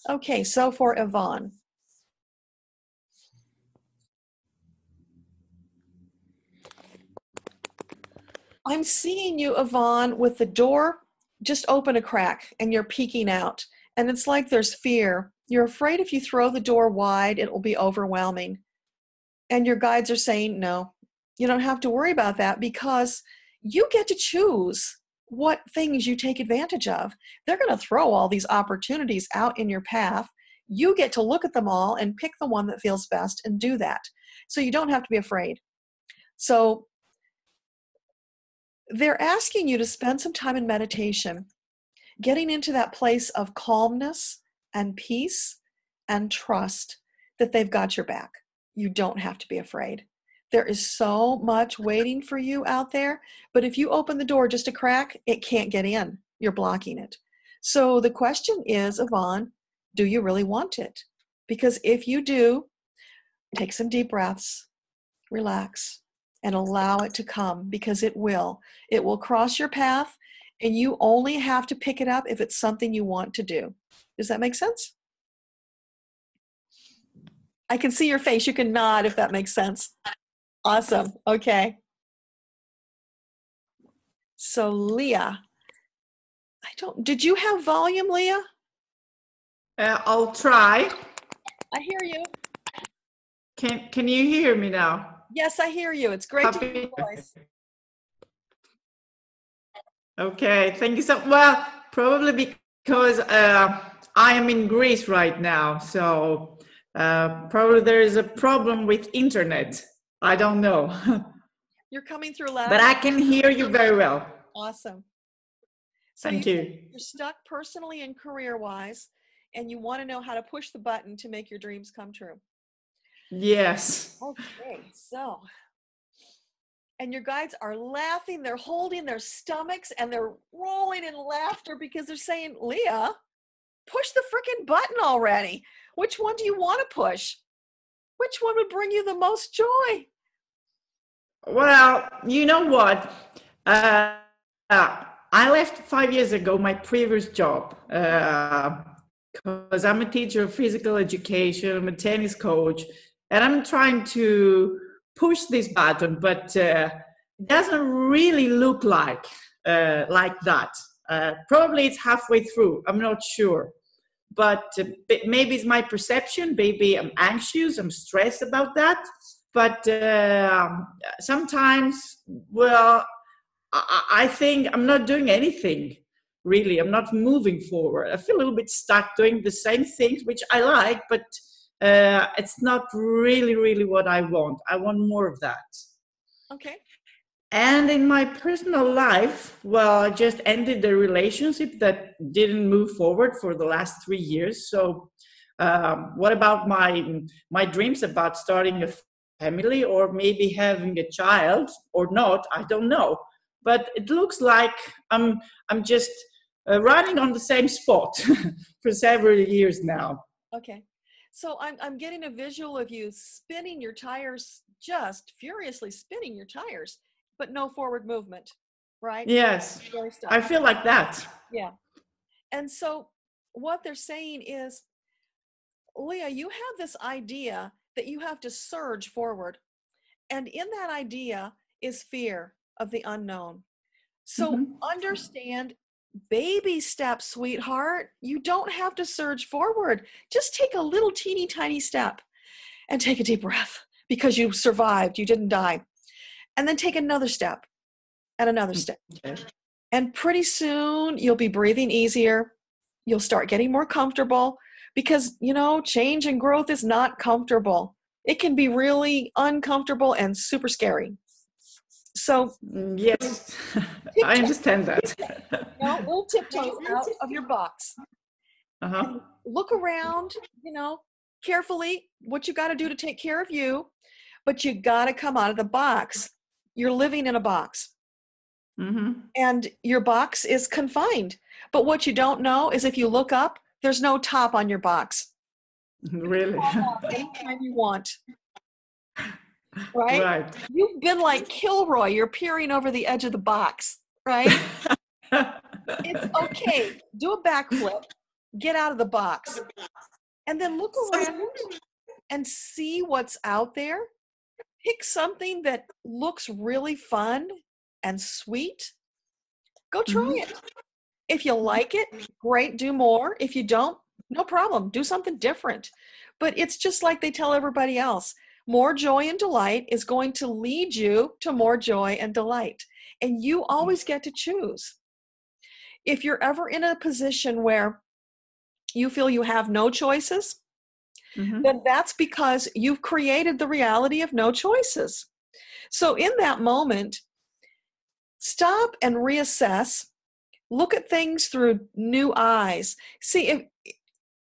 Speaker 1: Okay, so for Yvonne. I'm seeing you, Yvonne, with the door just open a crack and you're peeking out. And it's like there's fear. You're afraid if you throw the door wide, it will be overwhelming. And your guides are saying, no, you don't have to worry about that because you get to choose what things you take advantage of. They're going to throw all these opportunities out in your path. You get to look at them all and pick the one that feels best and do that. So you don't have to be afraid. So they're asking you to spend some time in meditation, getting into that place of calmness and peace and trust that they've got your back. You don't have to be afraid. There is so much waiting for you out there, but if you open the door just a crack, it can't get in. You're blocking it. So the question is, Yvonne, do you really want it? Because if you do, take some deep breaths, relax, and allow it to come, because it will. It will cross your path, and you only have to pick it up if it's something you want to do. Does that make sense? I can see your face. You can nod if that makes sense. Awesome. Okay. So Leah, did you have volume, Leah?
Speaker 18: I'll try.
Speaker 1: I hear you.
Speaker 18: Can you hear me now?
Speaker 1: Yes, I hear you. It's great to hear your voice.
Speaker 18: Okay, thank you so much. Well, probably because I am in Greece right now, so probably there is a problem with internet. I don't know.
Speaker 1: You're coming through loud.
Speaker 18: But I can hear you very well.
Speaker 1: Awesome. So
Speaker 18: Thank you.
Speaker 1: You're stuck personally and career-wise, and you want to know how to push the button to make your dreams come true.
Speaker 18: Yes.
Speaker 1: Okay, so, and your guides are laughing, they're holding their stomachs, and they're rolling in laughter because they're saying, Leah, push the freaking button already. Which one do you want to push? Which one would bring you the most joy?
Speaker 18: Well, you know what? I left 5 years ago my previous job because I'm a teacher of physical education, I'm a tennis coach, and I'm trying to push this button, but it doesn't really look like that. Probably it's halfway through, I'm not sure. But maybe it's my perception, maybe I'm anxious, I'm stressed about that. But sometimes, well, I think I'm not doing anything, really. I'm not moving forward. I feel a little bit stuck doing the same things, which I like, but it's not really what I want. I want more of that.
Speaker 1: Okay.
Speaker 18: And in my personal life, well, I just ended the relationship that didn't move forward for the last 3 years. So what about my dreams about starting a family or maybe having a child or not? I don't know. But it looks like I'm just running on the same spot for several years now.
Speaker 1: Okay. So I'm getting a visual of you spinning your tires, just furiously spinning your tires, but no forward movement, right?
Speaker 18: Yes, I feel like that.
Speaker 1: Yeah. And so what they're saying is, Leah, you have this idea that you have to surge forward. And in that idea is fear of the unknown. So understand, baby steps, sweetheart. You don't have to surge forward. Just take a little teeny tiny step and take a deep breath because you survived, you didn't die. And then take another step and another step.
Speaker 18: Okay.
Speaker 1: And pretty soon you'll be breathing easier. You'll start getting more comfortable because, you know, change and growth is not comfortable. It can be really uncomfortable and super scary. So
Speaker 18: yes, I understand that.
Speaker 1: No, little tiptoes out of your box.
Speaker 18: Uh-huh.
Speaker 1: Look around, you know, carefully what you got to do to take care of you, but you got to come out of the box. You're living in a box. And your box is confined. But what you don't know is if you look up, there's no top on your box.
Speaker 18: Really?
Speaker 1: Anytime you want. Right? You've been like Kilroy. You're peering over the edge of the box, right? It's okay. Do a backflip. Get out of the box. And then look around and see what's out there. Pick something that looks really fun and sweet. Go try it. If you like it, great, do more. If you don't, no problem. Do something different. But it's just like they tell everybody else. More joy and delight is going to lead you to more joy and delight. And you always get to choose. If you're ever in a position where you feel you have no choices, then that's because you've created the reality of no choices. So in that moment, stop and reassess. Look at things through new eyes. See,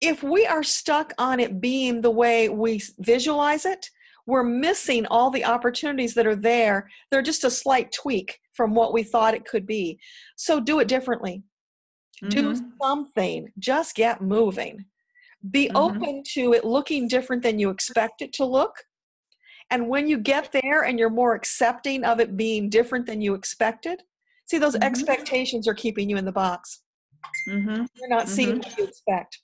Speaker 1: if we are stuck on it being the way we visualize it, we're missing all the opportunities that are there. They're just a slight tweak from what we thought it could be. So do it differently. Do something. Just get moving. Be open to it looking different than you expect it to look. And when you get there and you're more accepting of it being different than you expected, see, those expectations are keeping you in the box. You're not seeing what you expect.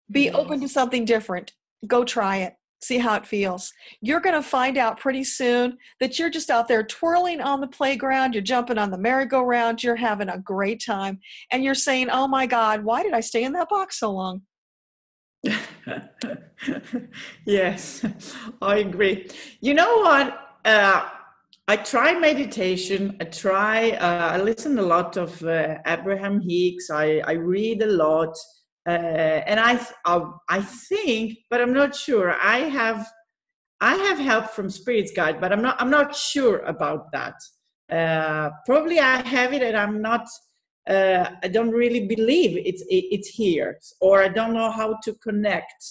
Speaker 1: Be open to something different. Go try it. See how it feels. You're going to find out pretty soon that you're just out there twirling on the playground. You're jumping on the merry-go-round. You're having a great time. And you're saying, oh my God, why did I stay in that box so long?
Speaker 18: Yes, I agree. You know what? I try meditation. I listen a lot of Abraham Hicks. I read a lot. And I think, but I'm not sure. I have help from Spirit's Guide, but I'm not sure about that. Probably I have it, and I'm not. I don't really believe it's here, or I don't know how to connect.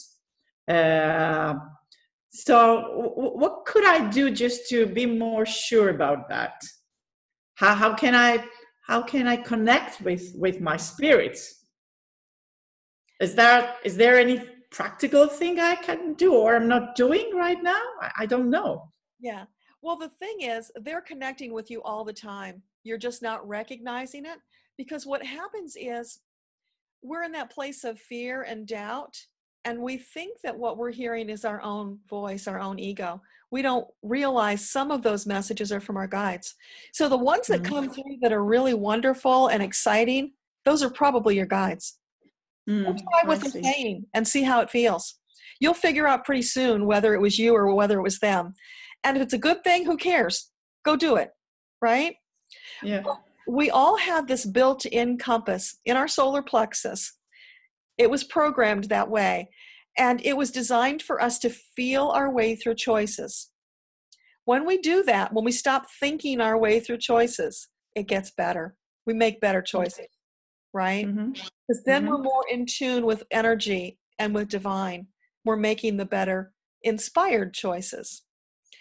Speaker 18: So what could I do just to be more sure about that? How can I connect with my spirits? Is there any practical thing I can do or I'm not doing right now? I don't know.
Speaker 1: Yeah. Well, the thing is, they're connecting with you all the time. You're just not recognizing it, because what happens is we're in that place of fear and doubt, and we think that what we're hearing is our own voice, our own ego. We don't realize some of those messages are from our guides. So the ones that come through that are really wonderful and exciting, those are probably your guides. Go try what they're saying and see how it feels. You'll figure out pretty soon whether it was you or whether it was them. And if it's a good thing, who cares? Go do it, right?
Speaker 18: Yeah.
Speaker 1: We all have this built-in compass in our solar plexus. It was programmed that way, and it was designed for us to feel our way through choices. When we do that, when we stop thinking our way through choices, it gets better. We make better choices, right? Because then we're more in tune with energy and with divine. We're making the better inspired choices.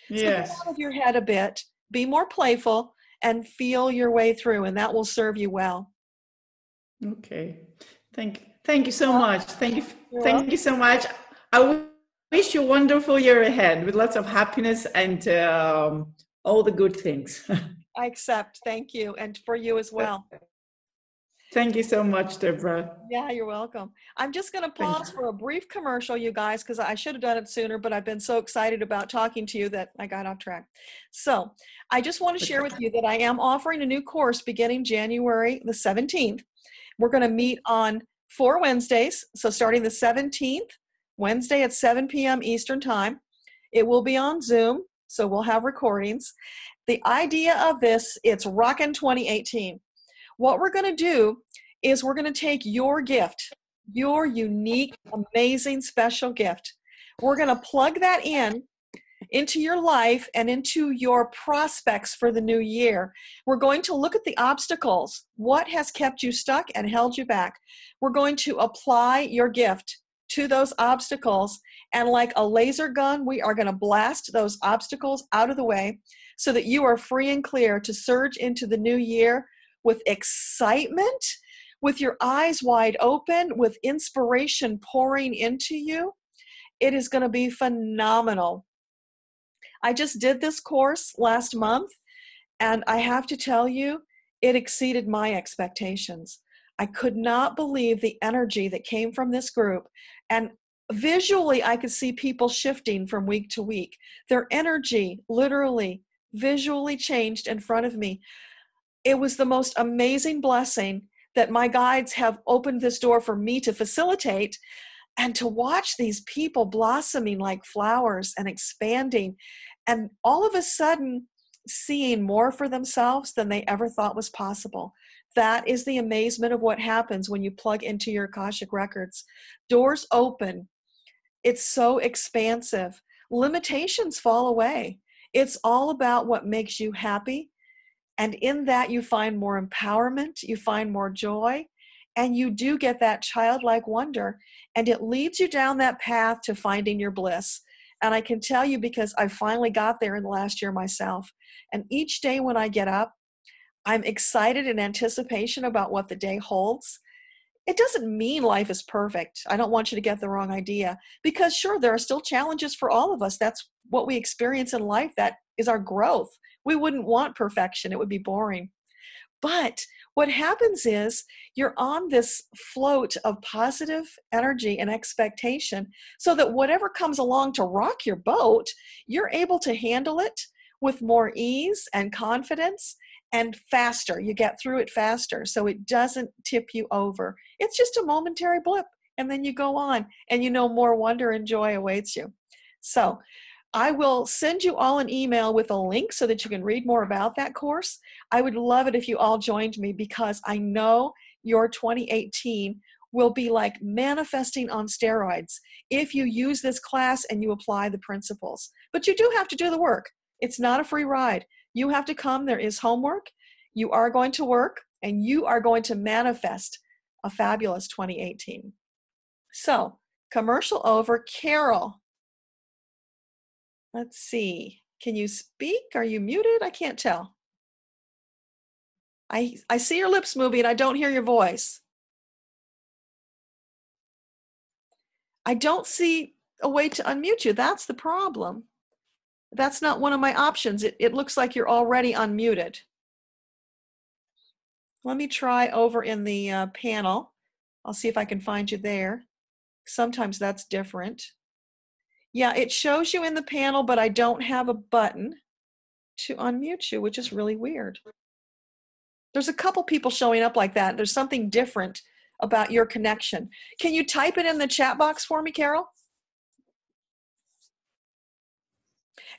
Speaker 1: So get out of your head a bit, be more playful, and feel your way through, and that will serve you well.
Speaker 18: Okay. Thank you so much. Thank you so much. I wish you a wonderful year ahead with lots of happiness and all the good things.
Speaker 1: I accept. Thank you. And for you as well.
Speaker 18: Thank you so much, Deborah.
Speaker 1: Yeah, you're welcome. I'm just going to pause for a brief commercial, you guys, because I should have done it sooner, but I've been so excited about talking to you that I got off track. So I just want to share with you that I am offering a new course beginning January the 17th. We're going to meet on 4 Wednesdays. So starting the 17th, Wednesday at 7 p.m. Eastern Time. It will be on Zoom, so we'll have recordings. The idea of this, it's Rockin' 2018. What we're going to do is we're going to take your gift, your unique, amazing, special gift. We're going to plug that into your life and into your prospects for the new year. We're going to look at the obstacles. What has kept you stuck and held you back? We're going to apply your gift to those obstacles, and like a laser gun, we are going to blast those obstacles out of the way so that you are free and clear to surge into the new year with excitement, with your eyes wide open, with inspiration pouring into you. It is going to be phenomenal. I just did this course last month, and I have to tell you, it exceeded my expectations. I could not believe the energy that came from this group, and visually I could see people shifting from week to week. Their energy literally, visually changed in front of me. It was the most amazing blessing that my guides have opened this door for me to facilitate, and to watch these people blossoming like flowers and expanding, and all of a sudden seeing more for themselves than they ever thought was possible. That is the amazement of what happens when you plug into your Akashic Records. Doors open. It's so expansive. Limitations fall away. It's all about what makes you happy. And in that, you find more empowerment, you find more joy, and you do get that childlike wonder, and it leads you down that path to finding your bliss. And I can tell you, because I finally got there in the last year myself. And each day when I get up, I'm excited in anticipation about what the day holds. It doesn't mean life is perfect. I don't want you to get the wrong idea, because sure, there are still challenges for all of us. That's what we experience in life. That is our growth. We wouldn't want perfection. It would be boring. But what happens is you're on this float of positive energy and expectation, so that whatever comes along to rock your boat, you're able to handle it with more ease and confidence, and faster. You get through it faster, so it doesn't tip you over. It's just a momentary blip, and then you go on, and you know more wonder and joy awaits you. So I will send you all an email with a link so that you can read more about that course. I would love it if you all joined me, because I know your 2018 will be like manifesting on steroids if you use this class and you apply the principles. But you do have to do the work. It's not a free ride. You have to come. There is homework. You are going to work, and you are going to manifest a fabulous 2018. So, commercial over. Carol. Let's see. Can you speak? Are you muted? I can't tell. I see your lips moving. I don't hear your voice. I don't see a way to unmute you. That's the problem. That's not one of my options. It looks like you're already unmuted. Let me try over in the panel. I'll see if I can find you there. Sometimes that's different. Yeah, it shows you in the panel, but I don't have a button to unmute you, which is really weird. There's a couple people showing up like that. There's something different about your connection. Can you type it in the chat box for me, Carol?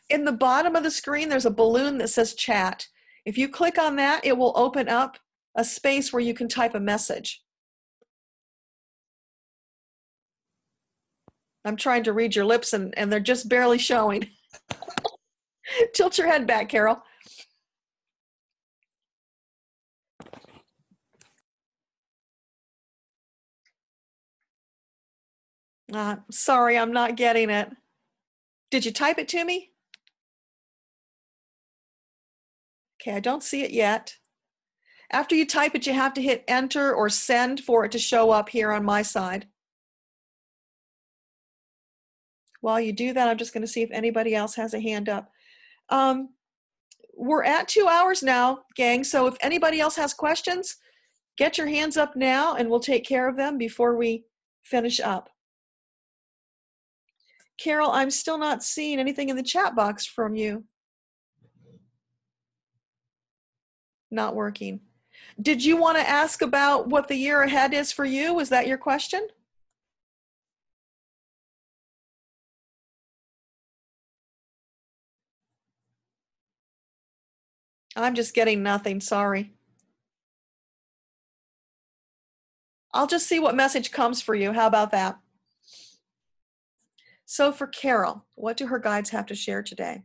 Speaker 1: In the bottom of the screen, there's a balloon that says chat. If you click on that, it will open up a space where you can type a message. I'm trying to read your lips and they're just barely showing. Tilt your head back, Carol. Sorry, I'm not getting it. Did you type it to me? Okay, I don't see it yet. After you type it, you have to hit enter or send for it to show up here on my side. While you do that, I'm just going to see if anybody else has a hand up. We're at 2 hours now, gang, so if anybody else has questions, get your hands up now and we'll take care of them before we finish up. Carol, I'm still not seeing anything in the chat box from you. Not working. Did you want to ask about what the year ahead is for you? Was that your question? I'm just getting nothing, sorry. I'll just see what message comes for you. How about that? So for Carol, what do her guides have to share today?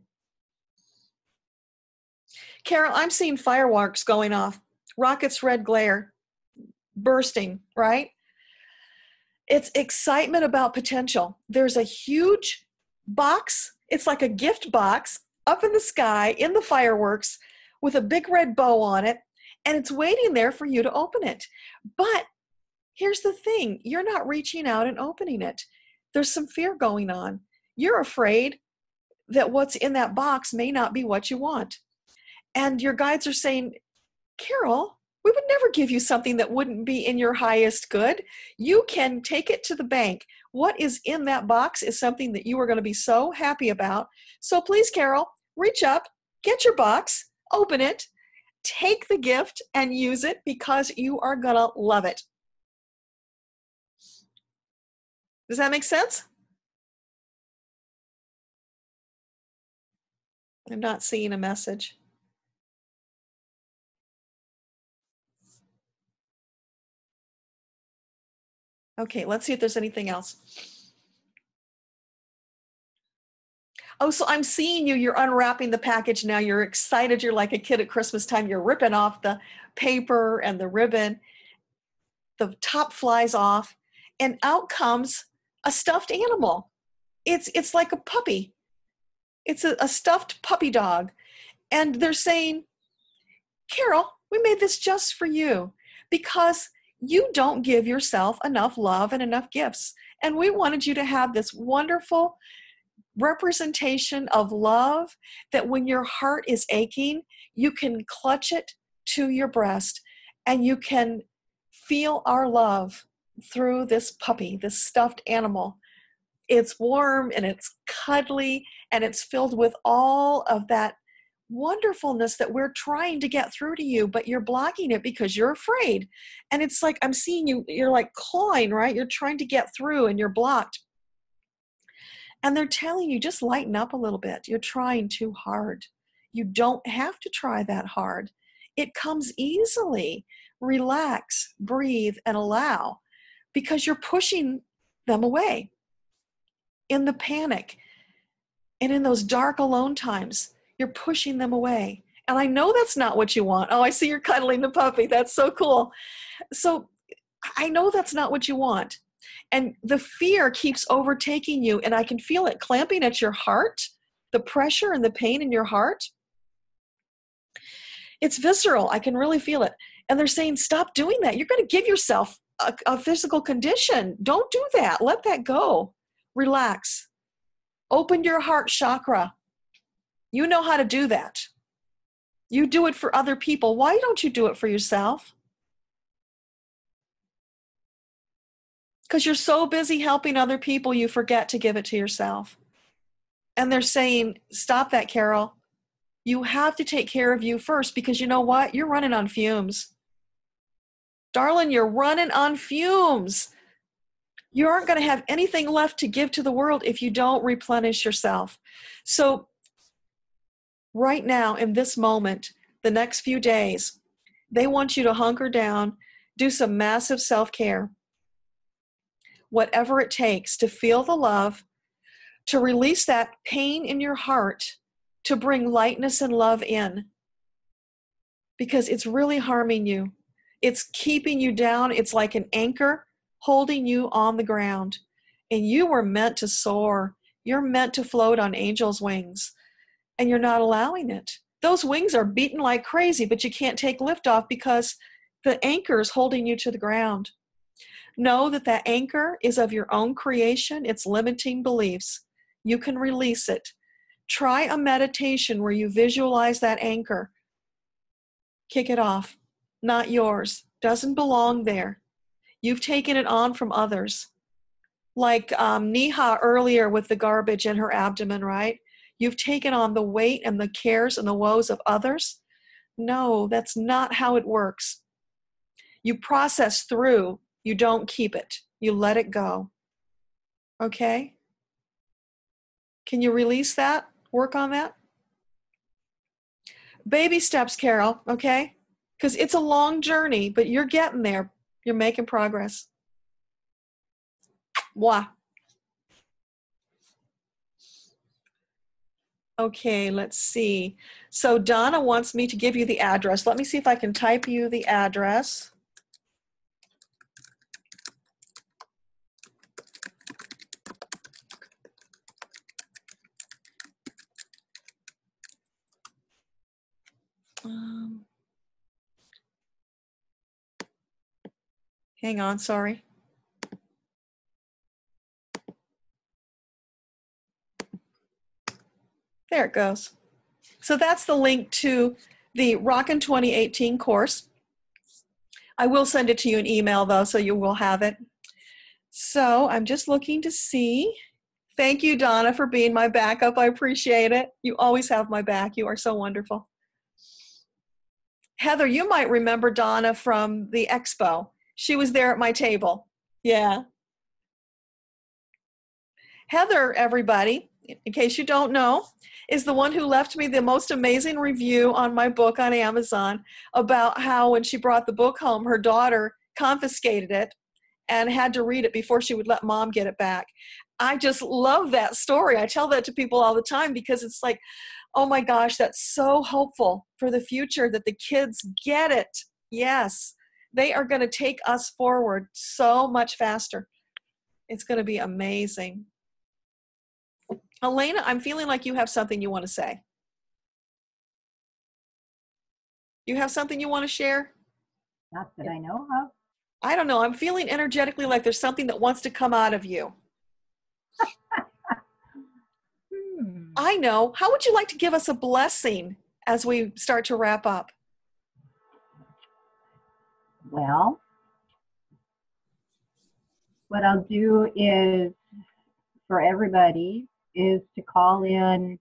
Speaker 1: Carol, I'm seeing fireworks going off, rockets, red glare, bursting, right? It's excitement about potential. There's a huge box. It's like a gift box up in the sky in the fireworks with a big red bow on it, and it's waiting there for you to open it. But here's the thing, you're not reaching out and opening it. There's some fear going on. You're afraid that what's in that box may not be what you want. And your guides are saying, Carol, we would never give you something that wouldn't be in your highest good. You can take it to the bank. What is in that box is something that you are going to be so happy about. So please, Carol, reach up, get your box, open it, take the gift and use it because you are going to love it. Does that make sense? I'm not seeing a message. Okay, let's see if there's anything else. Oh, so I'm seeing you, you're unwrapping the package now. You're excited. You're like a kid at Christmas time. You're ripping off the paper and the ribbon. The top flies off and out comes a stuffed animal. It's like a puppy. It's a stuffed puppy dog. And they're saying, Carol, we made this just for you because you don't give yourself enough love and enough gifts. And we wanted you to have this wonderful representation of love that when your heart is aching, you can clutch it to your breast and you can feel our love through this puppy, this stuffed animal. It's warm and it's cuddly and it's filled with all of that wonderfulness that we're trying to get through to you, but you're blocking it because you're afraid. And it's like, I'm seeing you, you're like clawing, right? You're trying to get through and you're blocked. And they're telling you, just lighten up a little bit. You're trying too hard. You don't have to try that hard. It comes easily. Relax, breathe, and allow, because you're pushing them away in the panic and in those dark alone times. You're pushing them away. And I know that's not what you want. Oh, I see you're cuddling the puppy. That's so cool. So I know that's not what you want. And the fear keeps overtaking you, and I can feel it clamping at your heart, the pressure and the pain in your heart. It's visceral. I can really feel it. And they're saying, stop doing that. You're going to give yourself a physical condition. Don't do that. Let that go. Relax. Open your heart chakra. You know how to do that. You do it for other people. Why don't you do it for yourself? Because you're so busy helping other people, you forget to give it to yourself. And they're saying, stop that, Carol. You have to take care of you first, because you know what? You're running on fumes. Darling, you're running on fumes. You aren't going to have anything left to give to the world if you don't replenish yourself. So right now, in this moment, the next few days, they want you to hunker down, do some massive self-care. Whatever it takes to feel the love, to release that pain in your heart, to bring lightness and love in. Because it's really harming you. It's keeping you down. It's like an anchor holding you on the ground. And you were meant to soar. You're meant to float on angels' wings. And you're not allowing it. Those wings are beating like crazy, but you can't take lift off because the anchor is holding you to the ground. Know that that anchor is of your own creation. It's limiting beliefs. You can release it. Try a meditation where you visualize that anchor. Kick it off. Not yours. Doesn't belong there. You've taken it on from others. Like Neha earlier with the garbage in her abdomen, right? You've taken on the weight and the cares and the woes of others. No, that's not how it works. You process through. You don't keep it. You let it go. Okay? Can you release that? Work on that? Baby steps, Carol, okay? Because it's a long journey, but you're getting there. You're making progress. Mwah. Okay, let's see. So Donna wants me to give you the address. Let me see if I can type you the address. Hang on, sorry. There it goes. So that's the link to the Rockin' 2018 course. I will send it to you in email though, so you will have it. So I'm just looking to see. Thank you, Donna, for being my backup. I appreciate it. You always have my back. You are so wonderful. Heather, you might remember Donna from the expo. She was there at my table. Yeah. Heather, everybody, in case you don't know, is the one who left me the most amazing review on my book on Amazon about how when she brought the book home, her daughter confiscated it and had to read it before she would let mom get it back. I just love that story. I tell that to people all the time because it's like, oh my gosh, that's so hopeful for the future that the kids get it. Yes, they are going to take us forward so much faster. It's going to be amazing. Elena, I'm feeling like you have something you want to say. You have something you want to share?
Speaker 15: Not that I know of.
Speaker 1: I don't know. I'm feeling energetically like there's something that wants to come out of you. I know. How would you like to give us a blessing as we start to wrap up?
Speaker 15: Well, what I'll do is, for everybody, is to call in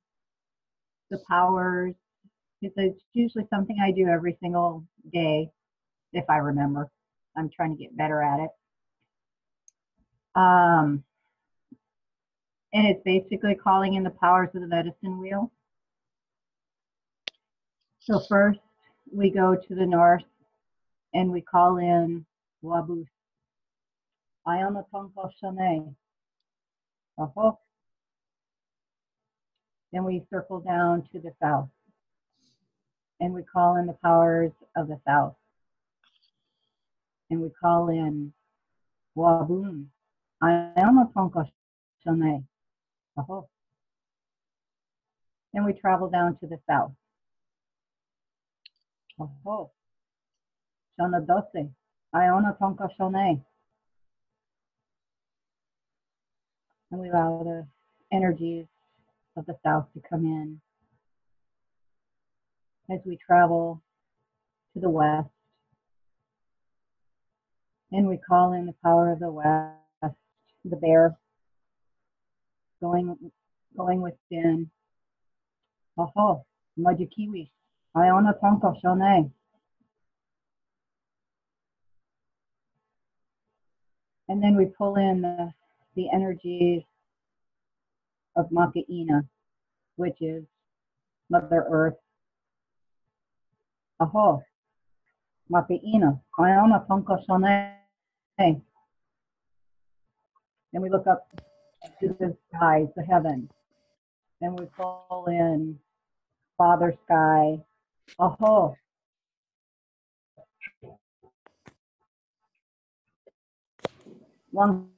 Speaker 15: the powers, because it's usually something I do every single day, if I remember. I'm trying to get better at it. And it's basically calling in the powers of the medicine wheel. So first, we go to the north and we call in Wabus. Ayana Tonko Shane. Oho. Then we circle down to the south and we call in the powers of the south. And we call in Wabun. Ayana Tonko Shane. Oho. Then we travel down to the south. Oho. Shana Dose. Ayana Tonko Shane. And we allow the energies of the south to come in as we travel to the west. And we call in the power of the west, the bear, going within. Aho, Majikiwi, Iona Tonko Shone. And then we pull in the energies of Maka'ina, which is Mother Earth. Aho, Maka'ina, Iona Tonko Shone. And we look up to the skies, the heavens, and we pull in Father Sky. Aho, Wankan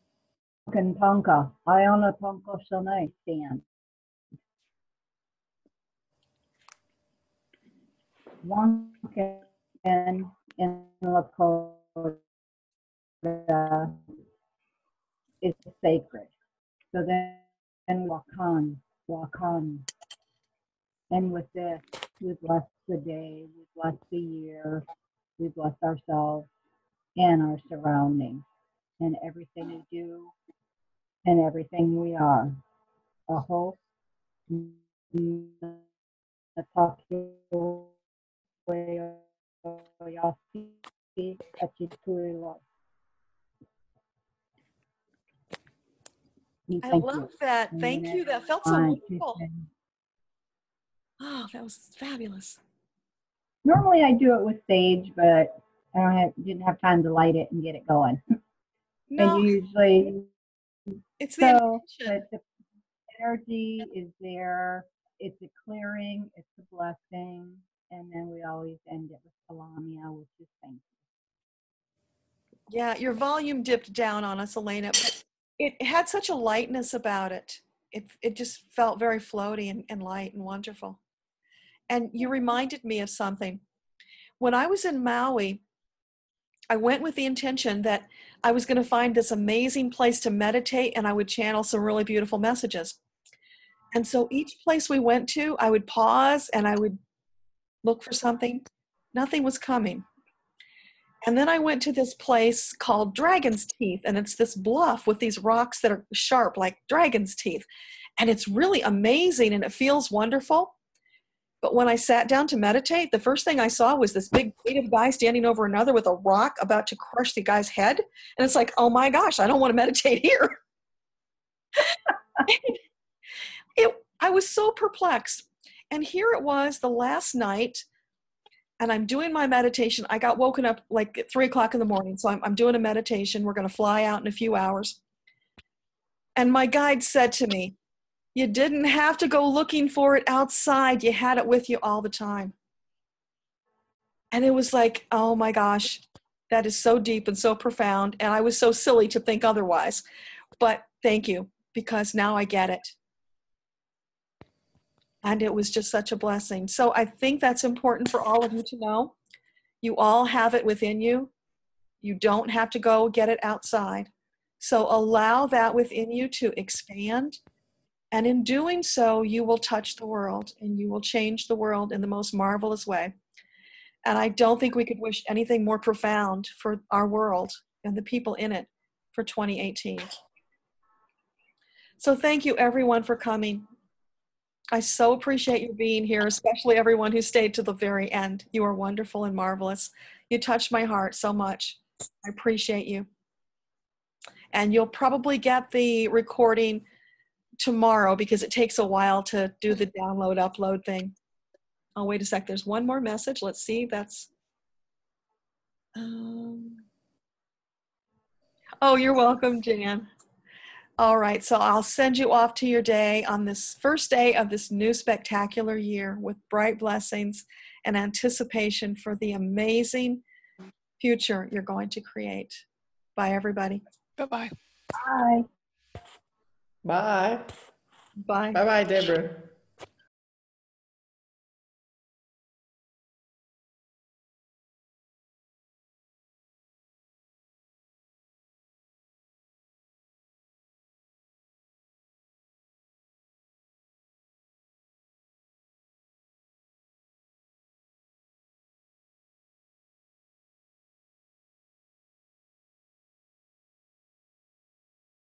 Speaker 15: Tonka, Iona Tonko Shone, stand. Wankan in Lakota is sacred. So then Wakan. And with this, we bless the day, we bless the year, we bless ourselves and our surroundings and everything we do and everything we are. Aho.
Speaker 1: I love that. Thank you. That felt so wonderful. Oh, that was fabulous.
Speaker 15: Normally I do it with sage, but I didn't have time to light it and get it going.
Speaker 1: No,
Speaker 15: and usually
Speaker 1: it's the intention.
Speaker 15: But the energy is there. It's a clearing. It's a blessing. And then we always end it with Salamia, which is thank you.
Speaker 1: Yeah, your volume dipped down on us, Elena, but it had such a lightness about it. It just felt very floaty and light and wonderful. And you reminded me of something. When I was in Maui, I went with the intention that I was going to find this amazing place to meditate and I would channel some really beautiful messages. And so each place we went to, I would pause and I would look for something. Nothing was coming. And then I went to this place called Dragon's Teeth, and it's this bluff with these rocks that are sharp like dragon's teeth. And it's really amazing and it feels wonderful. But when I sat down to meditate, the first thing I saw was this big native guy standing over another with a rock about to crush the guy's head. And it's like, oh my gosh, I don't want to meditate here. I was so perplexed. And here it was the last night, and I'm doing my meditation. I got woken up like at 3 o'clock in the morning. So I'm doing a meditation. We're going to fly out in a few hours. And my guide said to me, you didn't have to go looking for it outside. You had it with you all the time. And it was like, oh my gosh, that is so deep and so profound. And I was so silly to think otherwise. But thank you, because now I get it. And it was just such a blessing. So I think that's important for all of you to know. You all have it within you. You don't have to go get it outside. So allow that within you to expand. And in doing so, you will touch the world and you will change the world in the most marvelous way. And I don't think we could wish anything more profound for our world and the people in it for 2018. So thank you everyone for coming. I so appreciate you being here, especially everyone who stayed to the very end. You are wonderful and marvelous. You touched my heart so much. I appreciate you. And you'll probably get the recording tomorrow because it takes a while to do the download upload thing. Oh, wait a sec. There's one more message. Let's see. That's oh, you're welcome, Jan. All right, so I'll send you off to your day on this first day of this new spectacular year with bright blessings and anticipation for the amazing future you're going to create. Bye, everybody.
Speaker 9: Bye-bye.
Speaker 15: Bye.
Speaker 18: Bye.
Speaker 1: Bye.
Speaker 18: Bye-bye, Deborah.